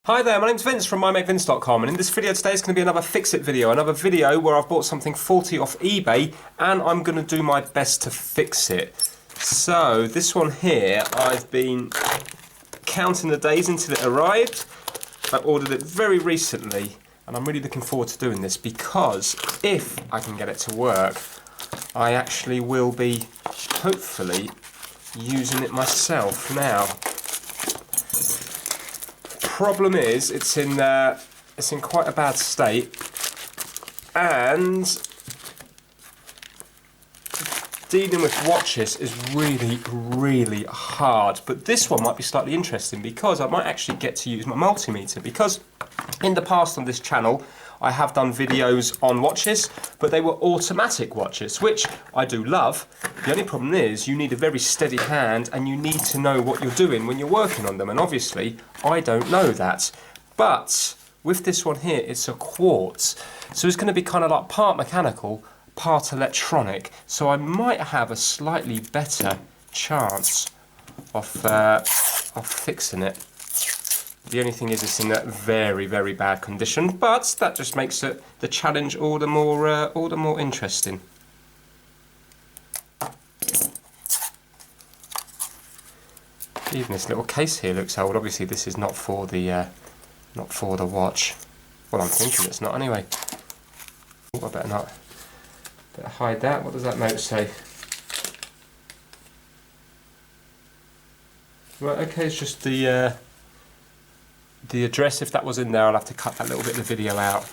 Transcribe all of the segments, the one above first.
Hi there, my name's Vince from mymakevince.com, and in this video today is going to be another fix-it video, another video where I've bought something faulty off eBay and I'm going to do my best to fix it. So this one here, I've been counting the days until it arrived. I ordered it very recently and I'm really looking forward to doing this because if I can get it to work, I actually will be hopefully using it myself now. Problem is, it's in quite a bad state, and dealing with watches is really hard. But this one might be slightly interesting because I might actually get to use my multimeter, because in the past on this channel I have done videos on watches, but they were automatic watches, which I do love. The only problem is you need a very steady hand and you need to know what you're doing when you're working on them, and obviously I don't know that. But with this one here, it's a quartz, so it's going to be kind of like part mechanical, part electronic, so I might have a slightly better chance of fixing it. The only thing is it's in a very bad condition, but that just makes it the challenge all the more interesting. Even this little case here looks old. Obviously, this is not for the watch. Well, I'm thinking it's not anyway. Oh, I better not. Better hide that. What does that note say? Right. Okay, it's just the address. If that was in there, I'll have to cut that little bit of the video out.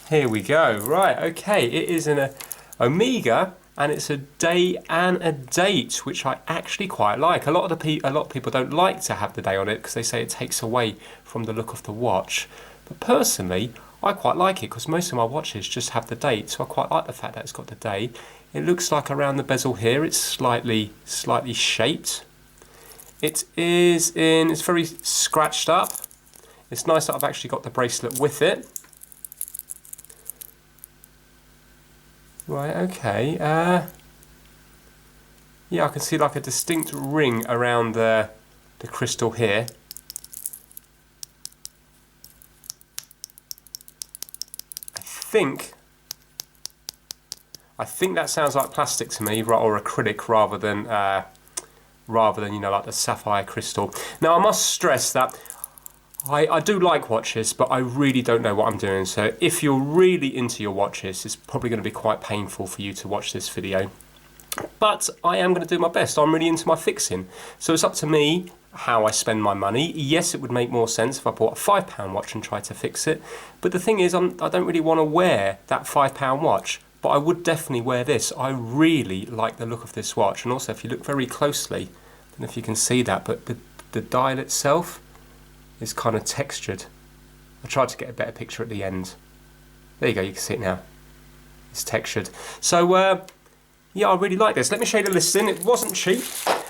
Here we go. Right, okay, it is in a Omega, and it's a day and a date, which I actually quite like. A lot of people don't like to have the day on it because they say it takes away from the look of the watch. But personally, I quite like it because most of my watches just have the date, so I quite like the fact that it's got the day. It looks like around the bezel here, it's slightly shaped. It's very scratched up. It's nice that I've actually got the bracelet with it. Right, okay. Yeah, I can see like a distinct ring around the crystal here. I think that sounds like plastic to me, or acrylic, rather than like the sapphire crystal. Now I must stress that I do like watches, but I really don't know what I'm doing. So if you're really into your watches, it's probably going to be quite painful for you to watch this video. But I am going to do my best. I'm really into my fixing. So it's up to me how I spend my money. Yes, it would make more sense if I bought a £5 watch and tried to fix it. But the thing is, I don't really want to wear that £5 watch. But I would definitely wear this. I really like the look of this watch. And also, if you look very closely, I don't know if you can see that, but the dial itself is kind of textured. I tried to get a better picture at the end. There you go, you can see it now. It's textured. So, yeah, I really like this. Let me show you the listing. It wasn't cheap,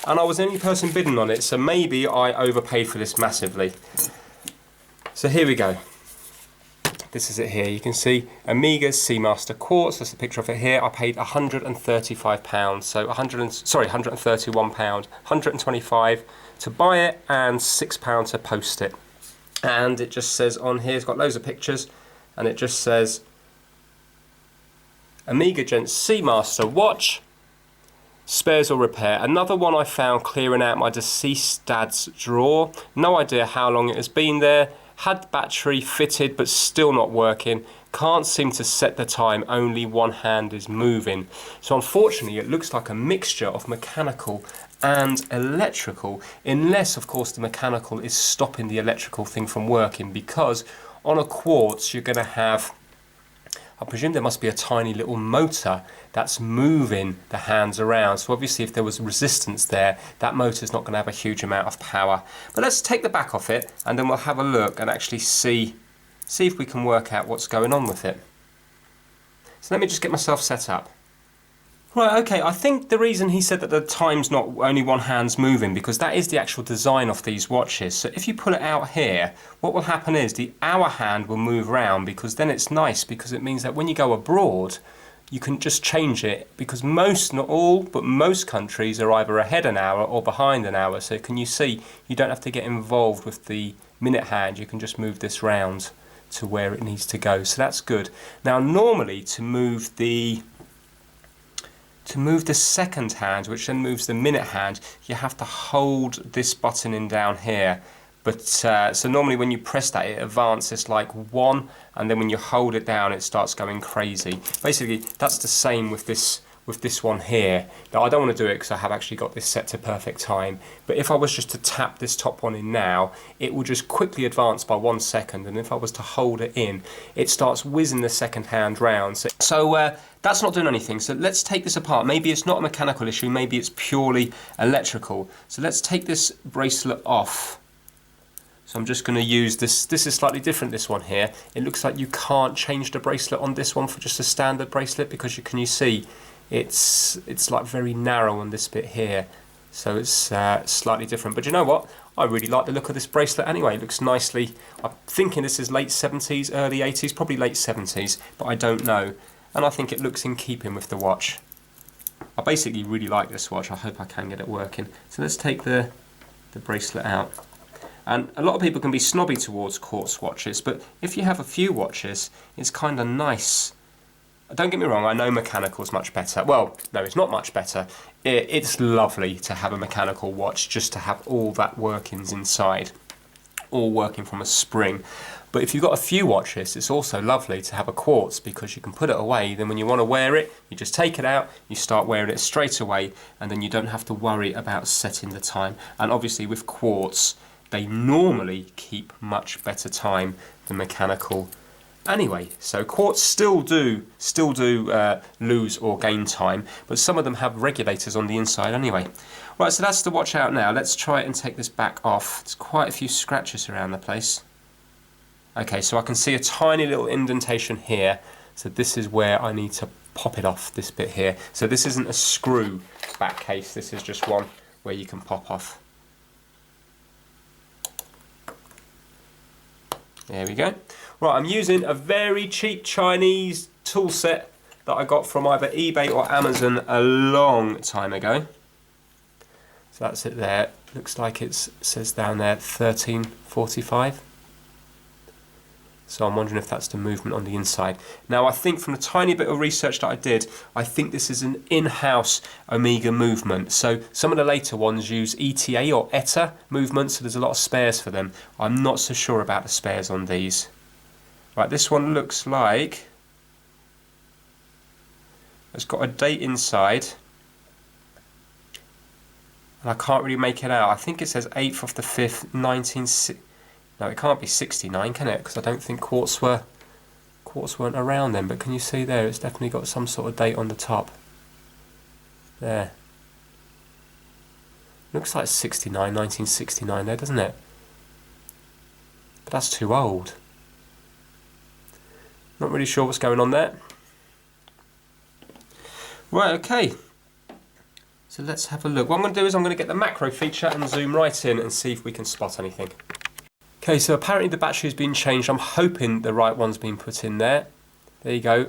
and I was the only person bidding on it, so maybe I overpaid for this massively. So here we go. This is it here. You can see Omega Seamaster Quartz. That's a picture of it here. I paid £135, so £131, £125 to buy it and £6 to post it. And it just says on here, it's got loads of pictures, and it just says Omega Gents Seamaster watch, spares or repair. Another one I found clearing out my deceased dad's drawer. No idea how long it has been there. Had battery fitted but still not working. Can't seem to set the time, only one hand is moving. So unfortunately it looks like a mixture of mechanical and electrical, unless of course the mechanical is stopping the electrical thing from working, because on a quartz you're going to have, I presume there must be a tiny little motor that's moving the hands around. So obviously if there was resistance there, that motor's not going to have a huge amount of power. But let's take the back off it and then we'll have a look and actually see if we can work out what's going on with it. So let me just get myself set up. Right, okay, I think the reason he said that the time's not only one hand's moving, because that is the actual design of these watches. So if you pull it out here, what will happen is the hour hand will move around, because then it's nice, because it means that when you go abroad, you can just change it, because most, not all, but most countries are either ahead an hour or behind an hour. So can you see, you don't have to get involved with the minute hand, you can just move this round to where it needs to go. So that's good. Now normally to move the second hand, which then moves the minute hand, you have to hold this button in down here. But so normally when you press that, it advances like 1, and then when you hold it down, it starts going crazy. Basically, that's the same with this one here. Now I don't want to do it because I have actually got this set to perfect time. But if I was just to tap this top one in now, it will just quickly advance by 1 second. And if I was to hold it in, it starts whizzing the second hand round. So that's not doing anything. So let's take this apart. Maybe it's not a mechanical issue. Maybe it's purely electrical. So let's take this bracelet off. So I'm just going to use this. This is slightly different, this one here. It looks like you can't change the bracelet on this one for just a standard bracelet, because can you see it's like very narrow on this bit here. So it's slightly different. But you know what? I really like the look of this bracelet anyway. It looks nicely. I'm thinking this is late 70s, early 80s, probably late 70s, but I don't know. And I think it looks in keeping with the watch. I basically really like this watch. I hope I can get it working. So let's take the bracelet out. And a lot of people can be snobby towards quartz watches, but if you have a few watches, it's kind of nice. Don't get me wrong, I know mechanical is much better. Well, no, it's not much better. It's lovely to have a mechanical watch, just to have all that workings inside, all working from a spring. But if you've got a few watches, it's also lovely to have a quartz, because you can put it away. Then when you want to wear it, you just take it out, you start wearing it straight away, and then you don't have to worry about setting the time. And obviously with quartz, they normally keep much better time than mechanical anyway. So quartz still do lose or gain time, but some of them have regulators on the inside anyway. Right, so that's the watch out now. Let's try it and take this back off. There's quite a few scratches around the place. Okay, so I can see a tiny little indentation here. So this is where I need to pop it off, this bit here. So this isn't a screw back case, this is just one where you can pop off. There we go. Right, I'm using a very cheap Chinese tool set that I got from either eBay or Amazon a long time ago. So that's it there. Looks like it says down there 1345. So I'm wondering if that's the movement on the inside. Now I think from the tiny bit of research that I did, I think this is an in-house Omega movement. So some of the later ones use ETA or ETA movements, so there's a lot of spares for them. I'm not so sure about the spares on these. Right, this one looks like it's got a date inside. And I can't really make it out. I think it says 8th of the 5th, 1960. No, it can't be 69, can it? Because I don't think quartz weren't around then. But can you see there? It's definitely got some sort of date on the top. There. Looks like 69, 1969 there, doesn't it? But that's too old. Not really sure what's going on there. Right, okay. So let's have a look. What I'm going to do is I'm going to get the macro feature and zoom right in and see if we can spot anything. Okay, so apparently the battery's been changed. I'm hoping the right one's been put in there. There you go.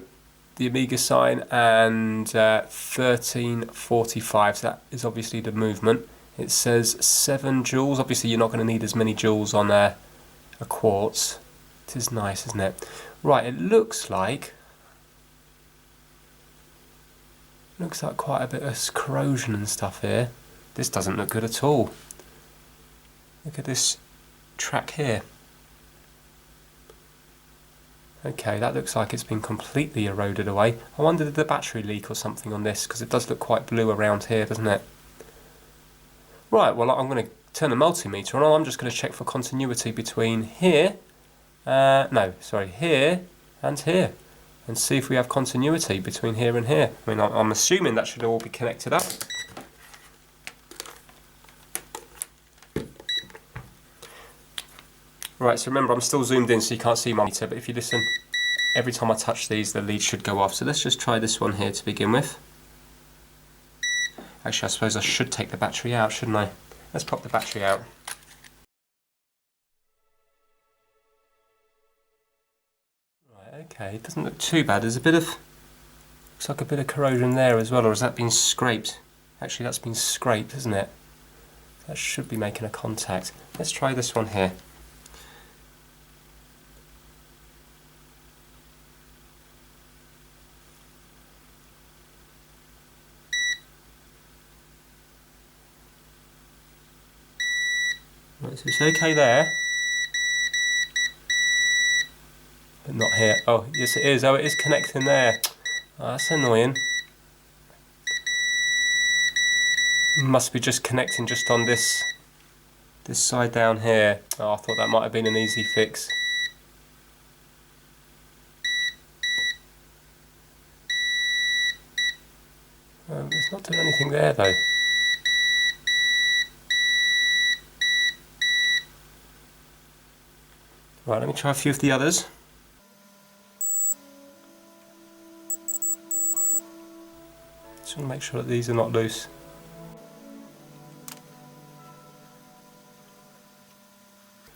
The Omega sign and 1345. So that is obviously the movement. It says 7 joules. Obviously you're not going to need as many joules on a quartz. It is nice, isn't it? Right, it looks like quite a bit of corrosion and stuff here. This doesn't look good at all. Look at this track here. Okay, that looks like it's been completely eroded away. I wonder did the battery leak or something on this, because it does look quite blue around here, doesn't it? Right, well I'm going to turn the multimeter on. I'm just going to check for continuity between here, here and here, and see if we have continuity between here and here. I mean, I'm assuming that should all be connected up. Right, so remember I'm still zoomed in so you can't see my meter, but if you listen, every time I touch these the leads should go off. So let's just try this one here to begin with. Actually I suppose I should take the battery out, shouldn't I? Let's pop the battery out. Right, okay, it doesn't look too bad. There's a bit of, looks like a bit of corrosion there as well, or has that been scraped? Actually that's been scraped, isn't it? That should be making a contact. Let's try this one here. Right, so it's okay there. But not here. Oh, yes it is. Oh, it is connecting there. Oh, that's annoying. Must be just connecting just on this side down here. Oh, I thought that might have been an easy fix. It's not doing anything there though. Right, let me try a few of the others. Just want to make sure that these are not loose.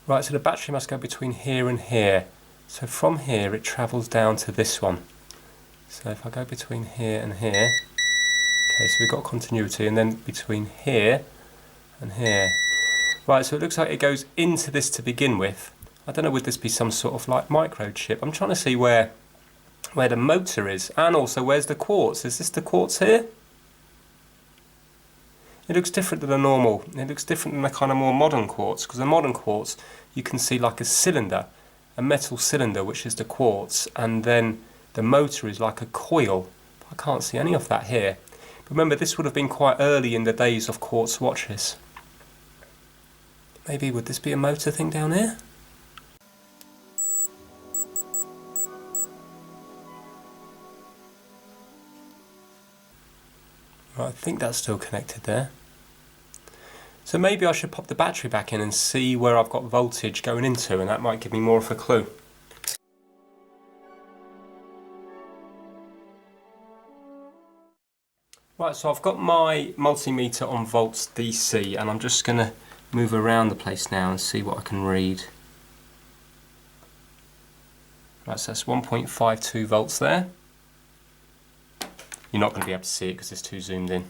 Right, so the battery must go between here and here. So from here it travels down to this one. So if I go between here and here, okay, so we've got continuity, and then between here and here. Right, so it looks like it goes into this to begin with. I don't know, would this be some sort of like microchip? I'm trying to see where the motor is, and also where's the quartz. Is this the quartz here? It looks different than a normal. It looks different than a kind of more modern quartz, because the modern quartz you can see like a cylinder, a metal cylinder, which is the quartz, and then the motor is like a coil. I can't see any of that here. But remember, this would have been quite early in the days of quartz watches. Maybe would this be a motor thing down here? Right, I think that's still connected there. So maybe I should pop the battery back in and see where I've got voltage going into, and that might give me more of a clue. Right, so I've got my multimeter on volts DC, and I'm just going to move around the place now and see what I can read. Right, so that's 1.52 volts there. You're not going to be able to see it because it's too zoomed in.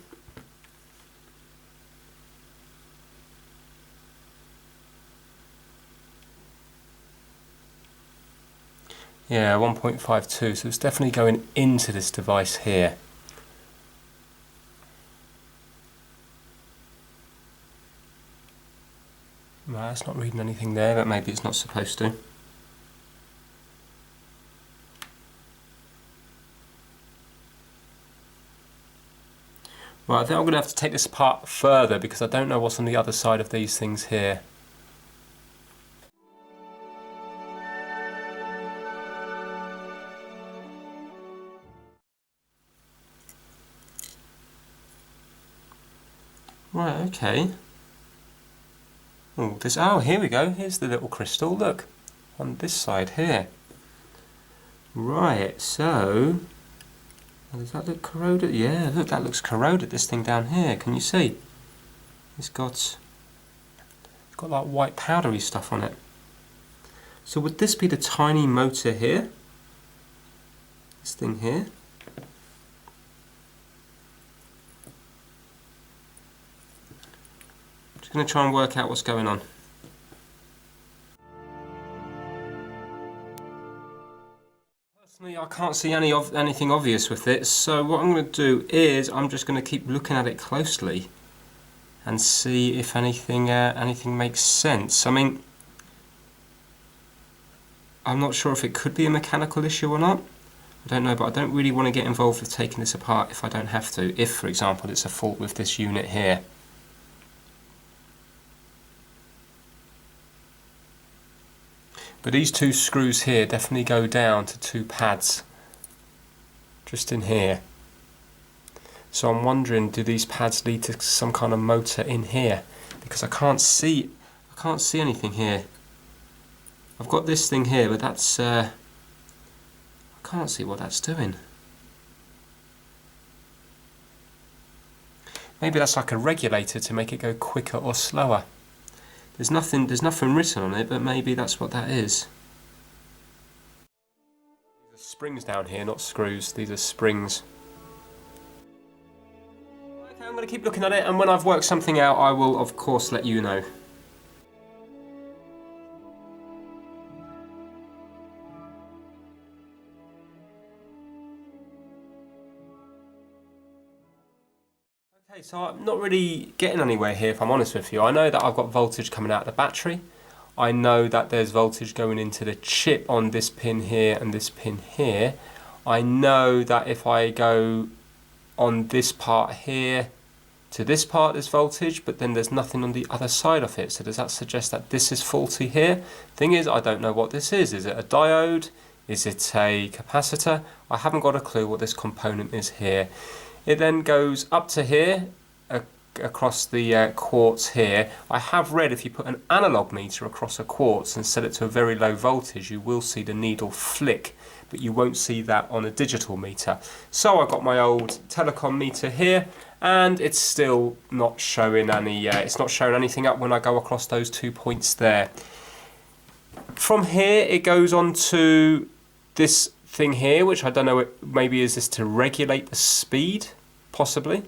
Yeah, 1.52, so it's definitely going into this device here. Right, it's not reading anything there, but maybe it's not supposed to. Right, I think I'm going to have to take this apart further because I don't know what's on the other side of these things here. Right, okay. Oh, here we go. Here's the little crystal. Look, on this side here. Right, so does that look corroded? Yeah, look, that looks corroded. This thing down here. Can you see? It's got like white powdery stuff on it. So would this be the tiny motor here? This thing here? Just going to try and work out what's going on. Personally, I can't see anything obvious with it, so what I'm going to do is I'm just going to keep looking at it closely and see if anything makes sense. I mean, I'm not sure if it could be a mechanical issue or not. I don't know, but I don't really want to get involved with taking this apart if I don't have to. If, for example, it's a fault with this unit here. But these two screws here definitely go down to two pads just in here. So I'm wondering, do these pads lead to some kind of motor in here? Because I can't see anything here. I've got this thing here, but that's I can't see what that's doing. Maybe that's like a regulator to make it go quicker or slower. There's nothing written on it, but maybe that's what that is. These are springs down here, not screws. These are springs. Okay, I'm going to keep looking at it, and when I've worked something out, I will, of course, let you know. Okay, so I'm not really getting anywhere here if I'm honest with you. I know that I've got voltage coming out of the battery. I know that there's voltage going into the chip on this pin here and this pin here. I know that if I go on this part here to this part there's voltage, but then there's nothing on the other side of it. So does that suggest that this is faulty here? Thing is, I don't know what this is. Is it a diode? Is it a capacitor? I haven't got a clue what this component is here. It then goes up to here, across the quartz here. I have read if you put an analog meter across a quartz and set it to a very low voltage, you will see the needle flick, but you won't see that on a digital meter. So I've got my old telecom meter here, and it's still not showing any, it's not showing anything up when I go across those 2 points there. From here it goes on to this thing here, which I don't know, maybe is this to regulate the speed, possibly,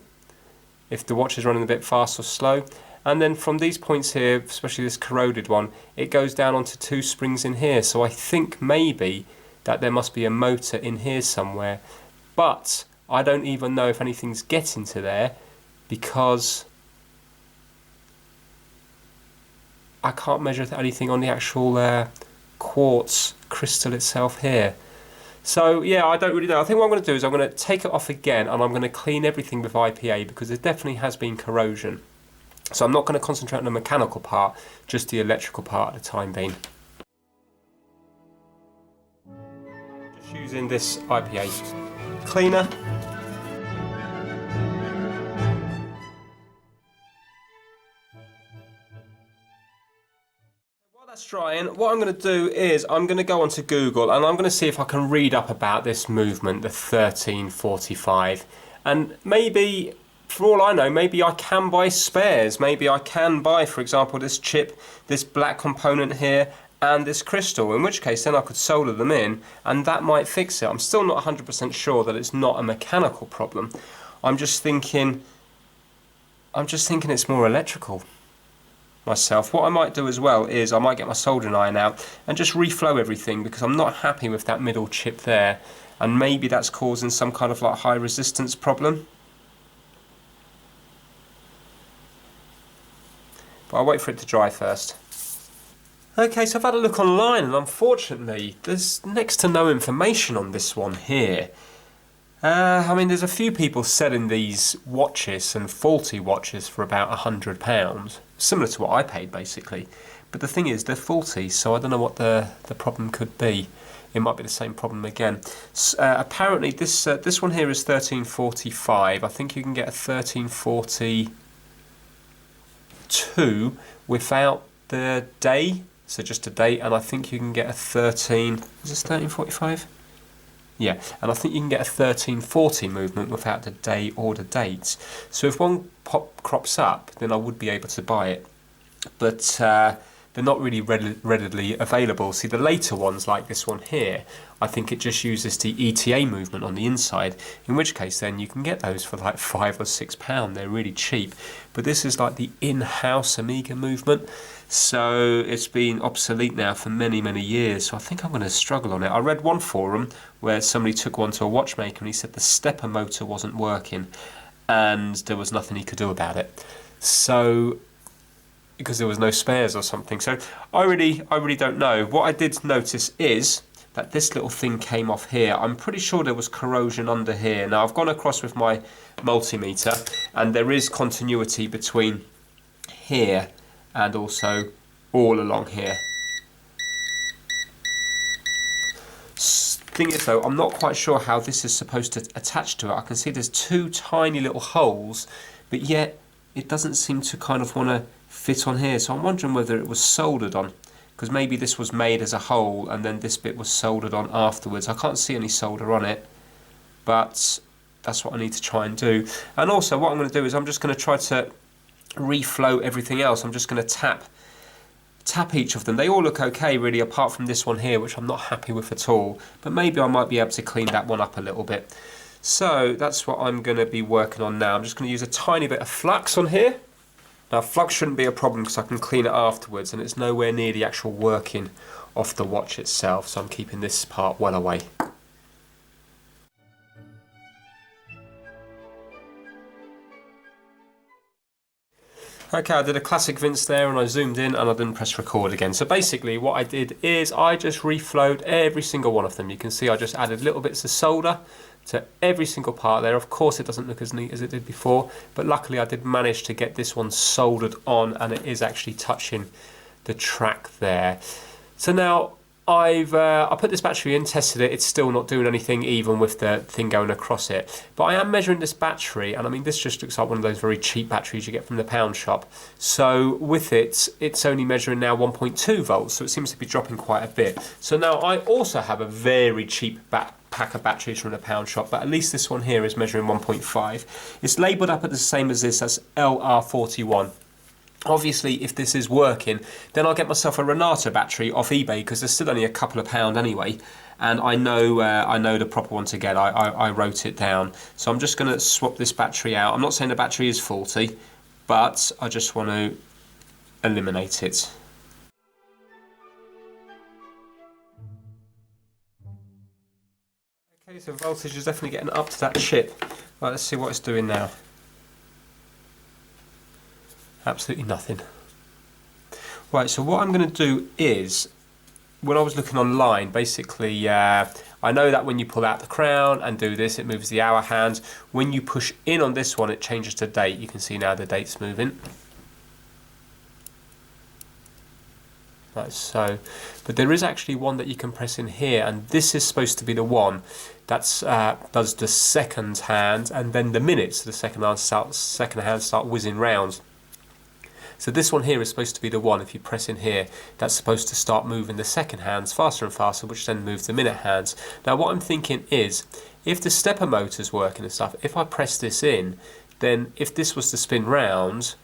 if the watch is running a bit fast or slow. And then from these points here, especially this corroded one, it goes down onto 2 springs in here. So I think maybe that there must be a motor in here somewhere, but I don't even know if anything's getting to there because I can't measure anything on the actual quartz crystal itself here. So yeah, I don't really know. I think what I'm going to do is I'm going to take it off again and I'm going to clean everything with IPA because there definitely has been corrosion. So I'm not going to concentrate on the mechanical part, just the electrical part at the time being. Just using this IPA cleaner. That's drying. What I'm going to do is I'm going to go onto Google and I'm going to see if I can read up about this movement, the 1345, and maybe, for all I know, maybe I can buy spares. Maybe I can buy, for example, this chip, this black component here, and this crystal, in which case then I could solder them in and that might fix it. I'm still not 100% sure that it's not a mechanical problem. I'm just thinking it's more electrical myself. What I might do as well is I might get my soldering iron out and just reflow everything because I'm not happy with that middle chip there, and maybe that's causing some kind of like high resistance problem. But I'll wait for it to dry first. Okay, so I've had a look online and unfortunately there's next to no information on this one here. I mean, there's a few people selling these watches and faulty watches for about £100, similar to what I paid basically. But the thing is, they're faulty, so I don't know what the problem could be. It might be the same problem again. Apparently, this one here is 1345. I think you can get a 1342 without the day, so just a date, and I think you can get a 13. Is this 1345? Yeah, and I think you can get a 1340 movement without the day or the dates. So if one crops up, then I would be able to buy it. But they're not really readily available. See, the later ones, like this one here, I think it just uses the ETA movement on the inside, in which case then you can get those for like £5 or £6. They're really cheap. But this is like the in-house Omega movement. So it's been obsolete now for many, many years. So I think I'm going to struggle on it. I read one forum where somebody took one to a watchmaker and he said the stepper motor wasn't working and there was nothing he could do about it. So, because there was no spares or something. So I really don't know. What I did notice is that this little thing came off here. I'm pretty sure there was corrosion under here. Now I've gone across with my multimeter and there is continuity between here and also all along here. Thing is though, I'm not quite sure how this is supposed to attach to it. I can see there's 2 tiny little holes, but yet it doesn't seem to kind of want to fit on here. So I'm wondering whether it was soldered on, because maybe this was made as a whole and then this bit was soldered on afterwards. I can't see any solder on it, but that's what I need to try and do. And also what I'm going to do is I'm just going to try to reflow everything else. I'm just going to tap each of them. They all look okay really, apart from this one here, which I'm not happy with at all, but maybe I might be able to clean that one up a little bit. So that's what I'm going to be working on now. I'm just going to use a tiny bit of flux on here. Now flux shouldn't be a problem because I can clean it afterwards and it's nowhere near the actual working of the watch itself, so I'm keeping this part well away. Okay, I did a classic Vince there and I zoomed in and I didn't press record again. So basically what I did is I just reflowed every single one of them. You can see I just added little bits of solder to every single part there. Of course it doesn't look as neat as it did before, but luckily I did manage to get this one soldered on and it is actually touching the track there. So now I put this battery in, tested it, it's still not doing anything even with the thing going across it. But I am measuring this battery, and I mean this just looks like one of those very cheap batteries you get from the pound shop. So with it, it's only measuring now 1.2 volts, so it seems to be dropping quite a bit. So now I also have a very cheap pack of batteries from the pound shop, but at least this one here is measuring 1.5. It's labelled up at the same as this, that's LR41. Obviously, if this is working, then I'll get myself a Renato battery off eBay because they're still only a couple of pound anyway, and I know the proper one to get. I wrote it down, so I'm just going to swap this battery out. I'm not saying the battery is faulty, but I just want to eliminate it. Okay, so voltage is definitely getting up to that chip. Right, let's see what it's doing now. Absolutely nothing. Right, so what I'm going to do is, when I was looking online, basically, I know that when you pull out the crown and do this, it moves the hour hand. When you push in on this one, it changes the date. You can see now the date's moving. Like so. But there is actually one that you can press in here, and this is supposed to be the one that's does the second hand and then the minutes. The second hand start whizzing round. So this one here is supposed to be the one, if you press in here, that's supposed to start moving the second hands faster and faster, which then moves the minute hands. Now what I'm thinking is, if the stepper motor's working and stuff, if I press this in, then if this was to spin round,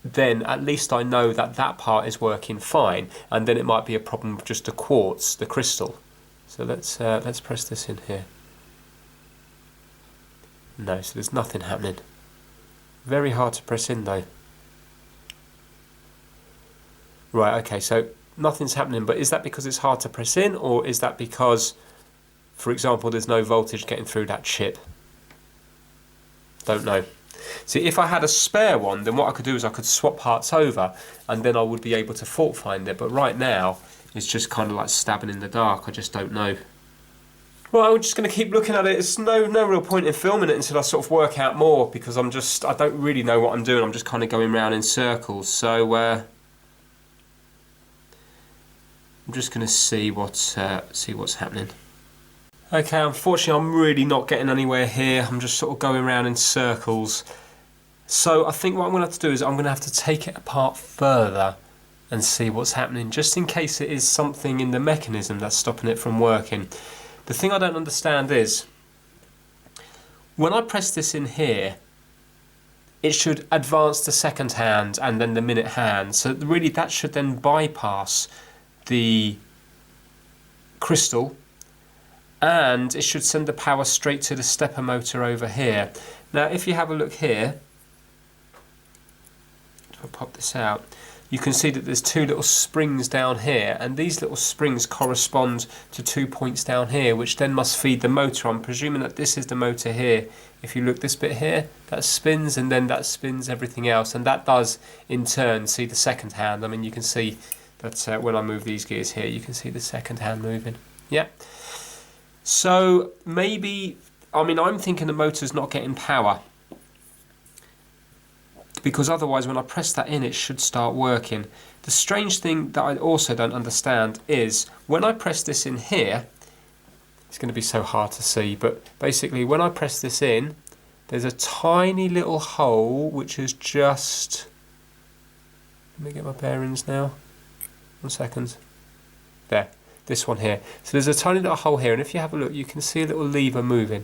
then at least I know that that part is working fine, and then it might be a problem with just the quartz, the crystal. So let's press this in here. No, so there's nothing happening. Very hard to press in though. Right, okay, so nothing's happening, but is that because it's hard to press in, or is that because, for example, there's no voltage getting through that chip? Don't know. See, if I had a spare one, then what I could do is I could swap parts over, and then I would be able to fault find it, but right now, it's just kind of like stabbing in the dark. I just don't know. Well, I'm just going to keep looking at it. It's no real point in filming it until I sort of work out more, because I don't really know what I'm doing. I'm just kind of going round in circles, so I'm just going to see what's happening. Okay, unfortunately I'm really not getting anywhere here. I'm just sort of going around in circles. So I think what I'm going to have to do is I'm going to have to take it apart further and see what's happening, just in case it is something in the mechanism that's stopping it from working. The thing I don't understand is, when I press this in here, it should advance the second hand and then the minute hand. So really that should then bypass the crystal, and it should send the power straight to the stepper motor over here. Now if you have a look here, if I pop this out, you can see that there's two little springs down here, and these little springs correspond to 2 points down here, which then must feed the motor. I'm presuming that this is the motor here. If you look this bit here, that spins, and then that spins everything else, and that does in turn see the second hand. I mean, you can see that when I move these gears here, you can see the second hand moving. Yeah. So maybe, I mean, I'm thinking the motor's not getting power, because otherwise when I press that in, it should start working. The strange thing that I also don't understand is, when I press this in here, it's going to be so hard to see, but basically when I press this in, there's a tiny little hole which is just, let me get my bearings now. 1 second. There, this one here. So there's a tiny little hole here, and if you have a look, you can see a little lever moving.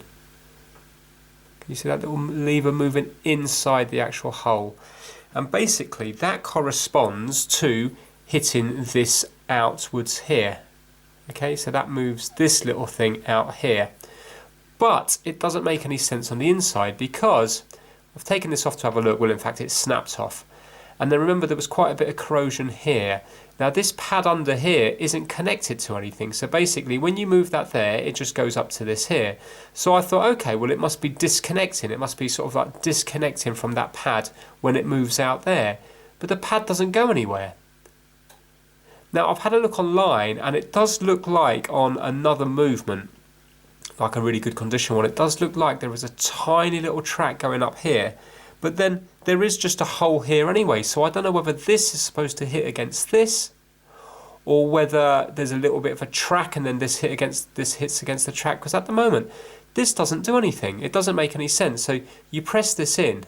Can you see that little lever moving inside the actual hole? And basically that corresponds to hitting this outwards here. Okay, so that moves this little thing out here. But it doesn't make any sense on the inside, because I've taken this off to have a look. Well, in fact, it snapped off. And then remember, there was quite a bit of corrosion here. Now this pad under here isn't connected to anything, so basically when you move that there, it just goes up to this here. So I thought, okay, well it must be disconnecting, it must be sort of like disconnecting from that pad when it moves out there. but the pad doesn't go anywhere. Now I've had a look online, and it does look like on another movement, like a really good condition one, it does look like there is a tiny little track going up here, but then there is just a hole here anyway, so I don't know whether this is supposed to hit against this, or whether there's a little bit of a track and then this hits against the track, because at the moment this doesn't do anything. It doesn't make any sense. So you press this in.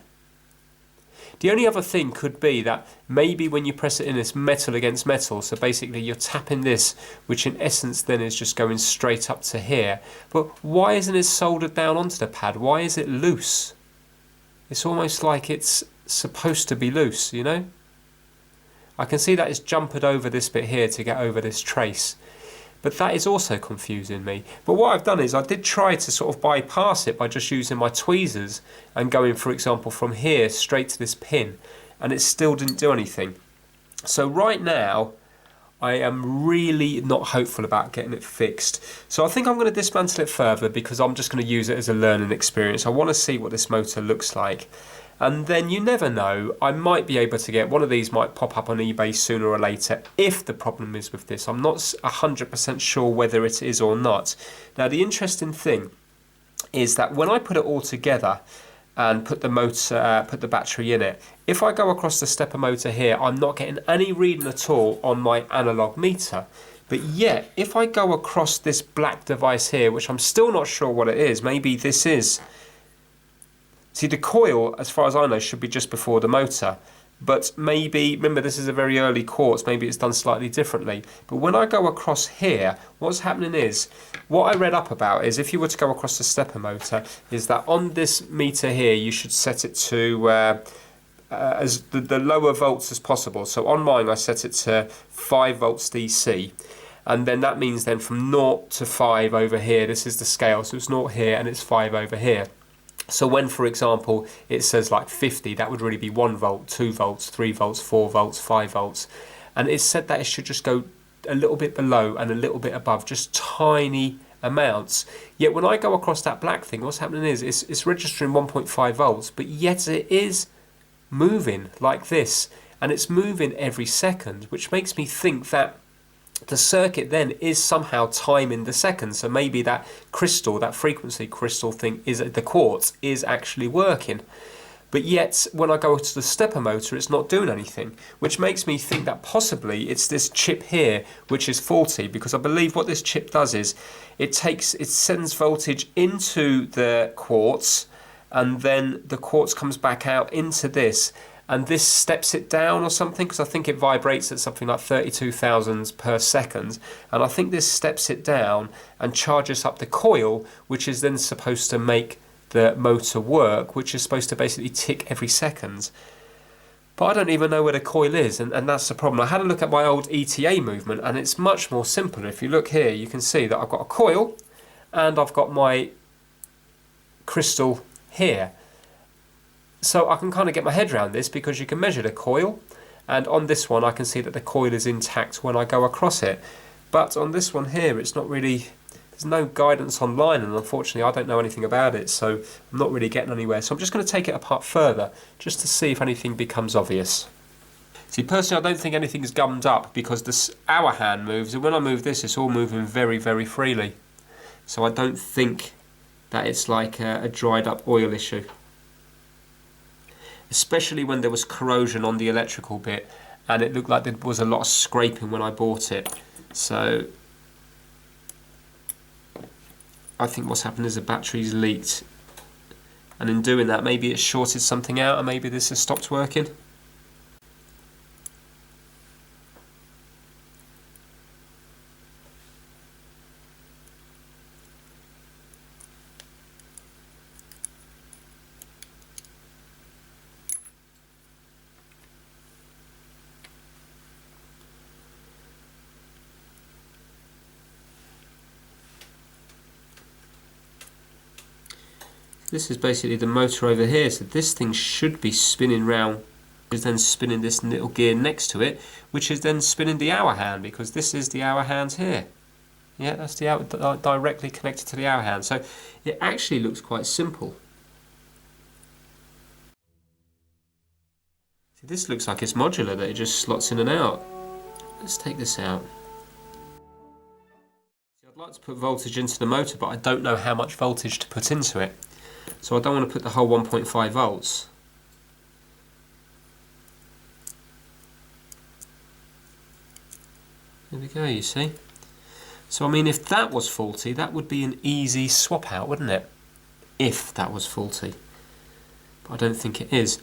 The only other thing could be that maybe when you press it in, it's metal against metal. So basically you're tapping this, which in essence then is just going straight up to here. But why isn't it soldered down onto the pad? Why is it loose? It's almost like it's supposed to be loose, you know? I can see that it's jumped over this bit here to get over this trace. But that is also confusing me. But what I've done is I did try to sort of bypass it by just using my tweezers and going, for example, from here straight to this pin, and it still didn't do anything. So right now I am really not hopeful about getting it fixed. So I think I'm going to dismantle it further, because I'm just going to use it as a learning experience. I want to see what this motor looks like. And then you never know, I might be able to get one of these, might pop up on eBay sooner or later if the problem is with this. I'm not 100% sure whether it is or not. Now the interesting thing is that when I put it all together and put the motor, put the battery in it, if I go across the stepper motor here, I'm not getting any reading at all on my analog meter. But yet, if I go across this black device here, which I'm still not sure what it is, maybe this is... See, the coil, as far as I know, should be just before the motor. But maybe, remember this is a very early quartz, maybe it's done slightly differently. But when I go across here, what's happening is, what I read up about is if you were to go across the stepper motor, is that on this meter here, you should set it to as the lower volts as possible. So on mine, I set it to 5 volts DC. And then that means then from 0 to 5 over here, this is the scale, so it's 0 here and it's 5 over here. So when, for example, it says like 50, that would really be 1 volt, 2 volts, 3 volts, 4 volts, 5 volts. And it's said that it should just go a little bit below and a little bit above, just tiny amounts. Yet when I go across that black thing, what's happening is it's registering 1.5 volts, but yet it is moving like this. And it's moving every second, which makes me think that the circuit then is somehow timing the seconds. So maybe that crystal, that frequency crystal thing, is the quartz is actually working. But yet when I go to the stepper motor, it's not doing anything, which makes me think that possibly it's this chip here which is faulty, because I believe what this chip does is it sends voltage into the quartz, and then the quartz comes back out into this, and this steps it down or something, because I think it vibrates at something like 32,000 per second, and I think this steps it down and charges up the coil, which is then supposed to make the motor work, which is supposed to basically tick every second. But I don't even know where the coil is, and that's the problem. I had a look at my old ETA movement, and it's much more simpler. If you look here, you can see that I've got a coil, and I've got my crystal here. So I can kind of get my head around this, because you can measure the coil, and on this one I can see that the coil is intact when I go across it. But on this one here, it's not really, there's no guidance online, and unfortunately I don't know anything about it, so I'm not really getting anywhere. So I'm just going to take it apart further, just to see if anything becomes obvious. See, personally I don't think anything's gummed up, because this hour hand moves, and when I move this, it's all moving very, very freely. So I don't think that it's like a dried up oil issue. Especially when there was corrosion on the electrical bit, and it looked like there was a lot of scraping when I bought it. So I think what's happened is the battery's leaked, and in doing that maybe it shorted something out, and maybe this has stopped working. This is basically the motor over here, so this thing should be spinning round, is then spinning this little gear next to it, which is then spinning the hour hand, because this is the hour hands here. Yeah, that's the hour, directly connected to the hour hand. So it actually looks quite simple. See, this looks like it's modular, that it just slots in and out. Let's take this out. See, I'd like to put voltage into the motor, but I don't know how much voltage to put into it. So I don't want to put the whole 1.5 volts. There we go, you see. So I mean, if that was faulty, that would be an easy swap out, wouldn't it? If that was faulty. But I don't think it is.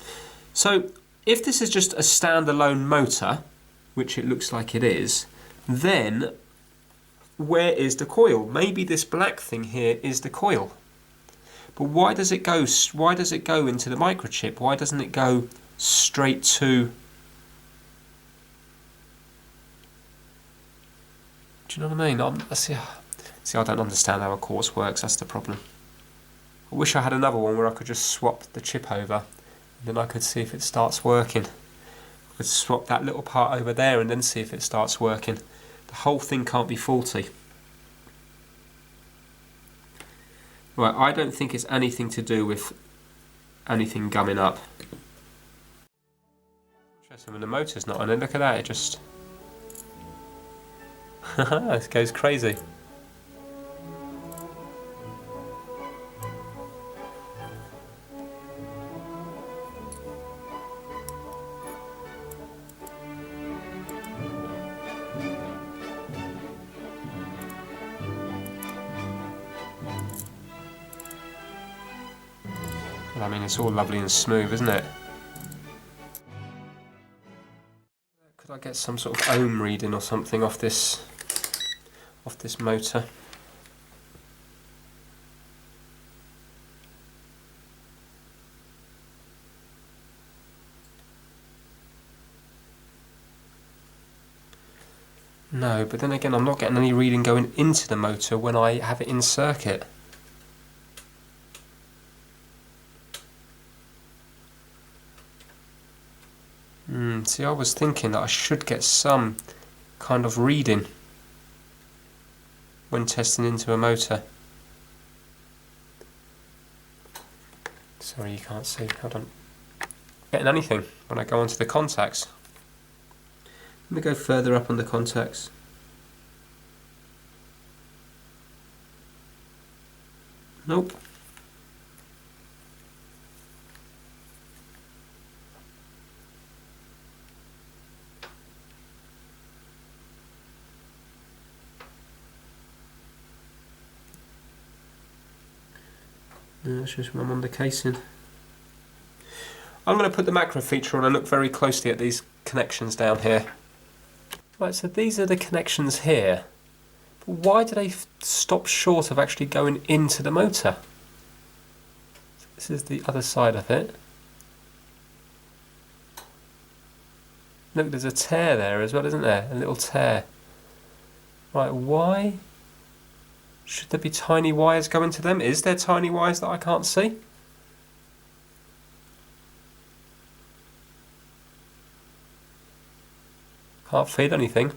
So if this is just a standalone motor, which it looks like it is, then where is the coil? Maybe this black thing here is the coil. But why does it go into the microchip? Why doesn't it go straight to... Do you know what I mean? See, I don't understand how a quartz works, that's the problem. I wish I had another one where I could just swap the chip over, and then I could see if it starts working. I could swap that little part over there and then see if it starts working. The whole thing can't be faulty. Right, I don't think it's anything to do with anything gumming up. Interesting, when the motor's not on it, look at that, it just... This goes crazy. Well, I mean, it's all lovely and smooth, isn't it? Could I get some sort of ohm reading or something off this motor? No, but then again, I'm not getting any reading going into the motor when I have it in circuit. See, I was thinking that I should get some kind of reading when testing into a motor. Sorry, you can't see. Hold on. Getting anything when I go onto the contacts. Let me go further up on the contacts. Nope. No, that's just when I'm on the casing. I'm going to put the macro feature on and look very closely at these connections down here. Right, so these are the connections here. But why do they stop short of actually going into the motor? This is the other side of it. Look, there's a tear there as well, isn't there? A little tear. Right, why should there be tiny wires going to them? Is there tiny wires that I can't see? Can't feel anything.